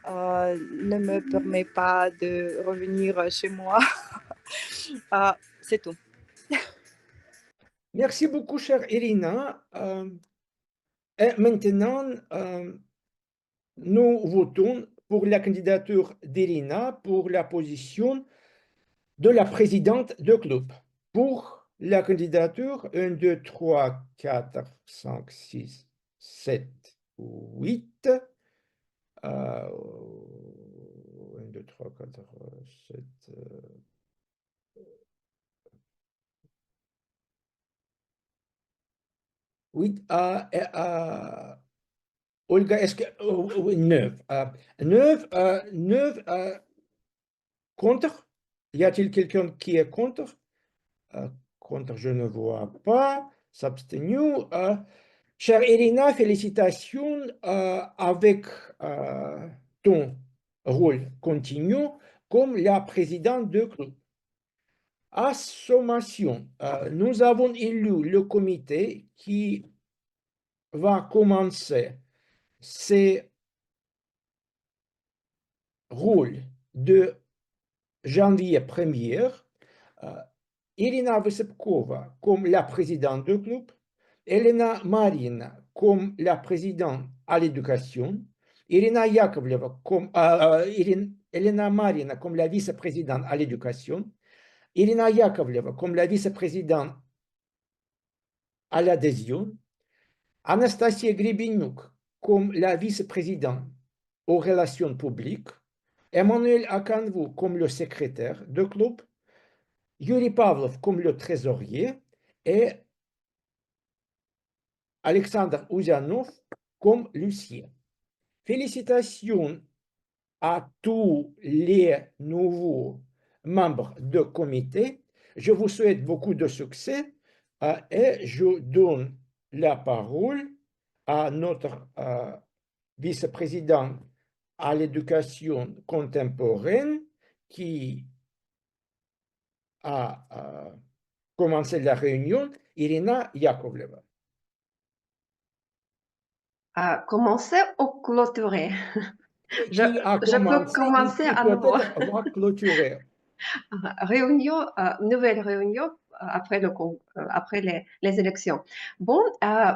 ne me permet pas de revenir chez moi. C'est tout. Merci beaucoup, chère Irina. Et maintenant, nous votons pour la candidature d'Irina pour la position de la présidente du club. Pour la candidature, 1, 2, 3, 4, 5, 6, 7, 8. 1, 2, 3, 4, 7. Oui, Olga, est-ce que. Oui, 9. 9 contre? Y a-t-il quelqu'un qui est contre? Contre, je ne vois pas. S'abstenu. Chère Irina, félicitations avec ton rôle continu comme la présidente de club. À sommation, nous avons élu le comité qui va commencer ses rôles de janvier 1er. Irina Vysepkova comme la présidente du club, Elena Marina comme la présidente à l'éducation, Elena Marina comme la vice-présidente à l'éducation, Irina Yakovleva comme la vice-présidente à l'adhésion, Anastasia Gribeniuk comme la vice-présidente aux relations publiques, Emmanuel Akanvu comme le secrétaire du club, Yuri Pavlov comme le trésorier et Alexandre Ouzanov comme l'huissier. Félicitations à tous les nouveaux membres du comité. Je vous souhaite beaucoup de succès et je donne la parole à notre vice-président à l'éducation contemporaine qui a commencé la réunion, Irina Yakovleva. Commencer ou clôturer? Qui a je peux commencé commencer et qui à nouveau. peut-être va clôturer. Réunion, nouvelle réunion après, après les élections. Bon,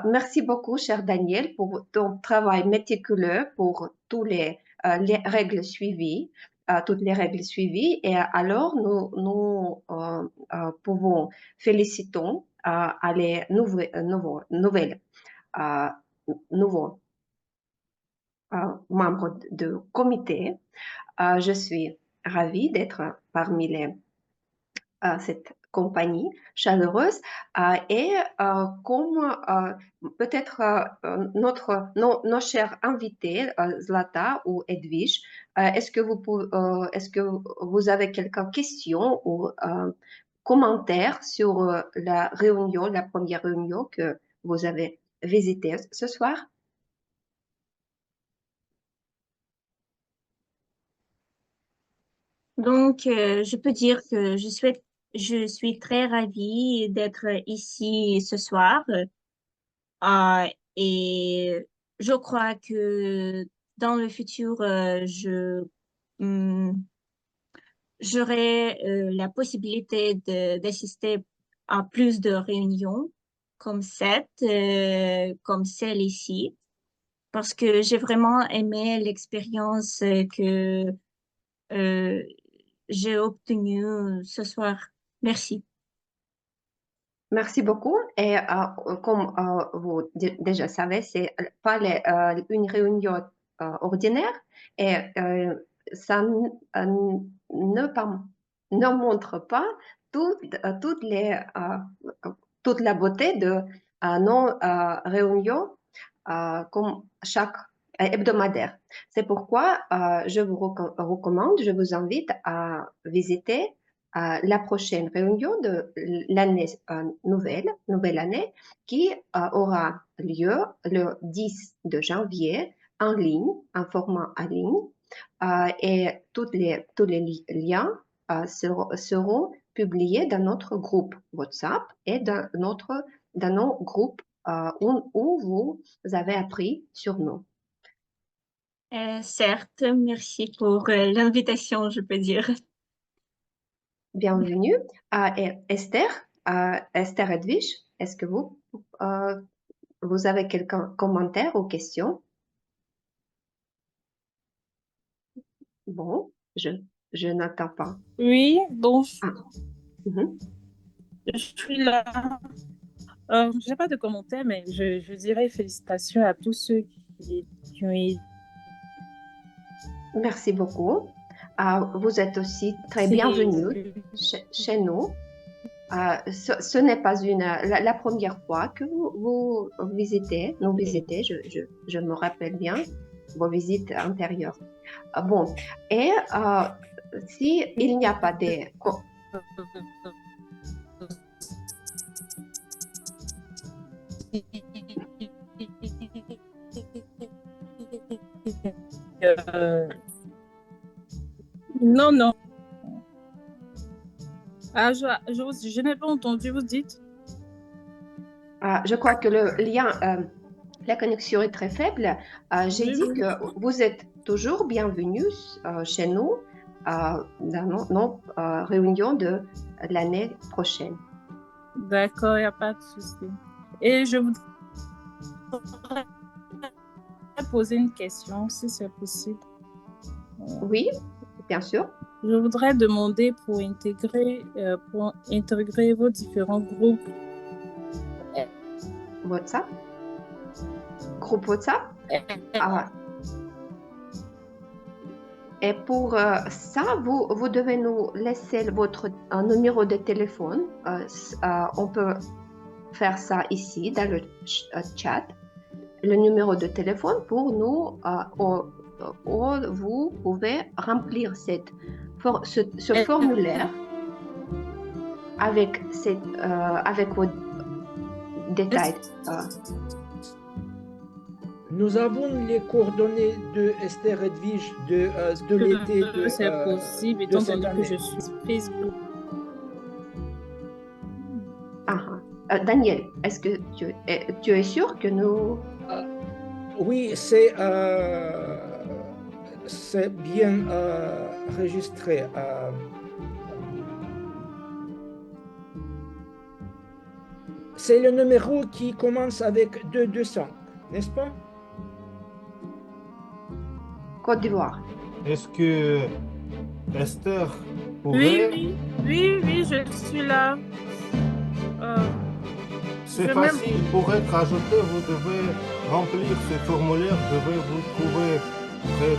merci beaucoup, cher Daniel, pour ton travail méticuleux, pour toutes les règles suivies, toutes les règles suivies. Et alors, nous pouvons féliciter à les nouvelles nouveaux membres du comité. Je suis ravie d'être parmi cette compagnie chaleureuse et comme peut-être nos chers invités, Zlata ou Edwige, est-ce que vous avez quelques questions ou commentaires sur la réunion, la première réunion que vous avez visitée ce soir? Donc, je peux dire que je suis très ravie d'être ici ce soir et je crois que dans le futur, hum, j'aurai la possibilité d'assister à plus de réunions comme comme celle ici, parce que j'ai vraiment aimé l'expérience que euh, j'ai obtenue ce soir. Merci. Merci beaucoup. Et comme vous déjà savez, c'est pas une réunion ordinaire et ça ne montre pas toutes toute la beauté de nos réunions comme chaque hebdomadaire. C'est pourquoi je vous recommande, je vous invite à visiter la prochaine réunion de l'année nouvelle année qui aura lieu le 10 de janvier en ligne, en format en ligne. Et tous les liens seront publiés dans notre groupe WhatsApp et dans nos groupes où vous avez appris sur nous. Certes, merci pour l'invitation, je peux dire. Bienvenue. Et Esther, Esther Edwige, est-ce que vous avez quelques commentaires ou questions? Bon, je n'entends pas. Oui, donc Mhm. je suis là. Je n'ai pas de commentaires, mais je dirais félicitations à tous ceux qui ont été. Merci beaucoup. vous êtes aussi très bienvenue chez nous. Ce n'est pas la première fois que vous visitez, nous visitez, je me rappelle bien, vos visites antérieures. Bon, et si il n'y a pas de... Non, non. Je n'ai pas entendu, vous dites? Je crois que le lien, la connexion est très faible. J'ai dit que vous êtes toujours bienvenus chez nous dans nos réunions de l'année prochaine. D'accord, il n'y a pas de souci. Et je voudrais poser une question, si c'est possible. Oui, bien sûr. Je voudrais demander pour intégrer vos différents groupes. WhatsApp? Groupe WhatsApp? Et pour ça, vous devez nous laisser votre numéro de téléphone. On peut faire ça ici dans le chat. Le numéro de téléphone pour nous, vous pouvez remplir ce formulaire avec vos détails. Nous avons les coordonnées de Esther Edwige de l'été de c'est possible, étant donné que je suis sur Facebook. Daniel, est-ce que tu es sûr que nous... Oui, c'est bien enregistré. C'est le numéro qui commence avec 200, n'est-ce pas? Côte d'Ivoire. Est-ce que Esther pourrait... Oui, je suis là. C'est facile, pour être ajouté, vous devez remplir ce formulaire, vous trouver très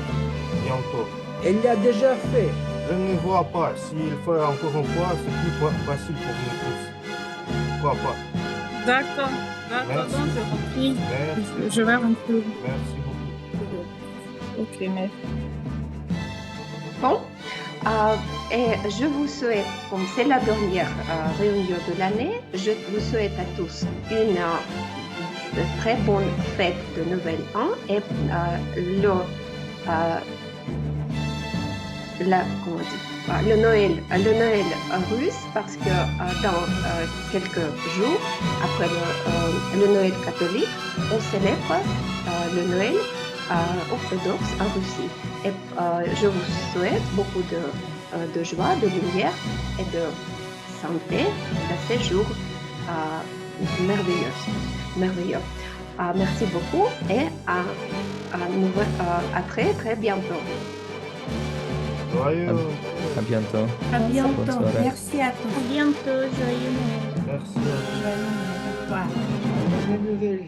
bientôt. Elle l'a déjà fait. Je ne vois pas. S'il fait encore une fois, c'est plus facile pour nous tous. Pourquoi pas? D'accord, donc je remplis. Je vais remplir. Merci beaucoup. Ok, merci. Bon, et je vous souhaite, comme c'est la dernière réunion de l'année, je vous souhaite à tous une très bonne fête de Nouvel An et le Noël russe, parce que dans quelques jours, après le Noël catholique, on célèbre le Noël orthodoxe en Russie. Et je vous souhaite beaucoup de joie, de lumière et de santé dans ces jours merveilleux. Merci beaucoup et à très très bientôt. À bientôt. À bientôt. Bonne soirée. Merci à tous. À bientôt, joyeux Noël. Merci. Joyeux Noël. Au revoir. Bonne nouvelle.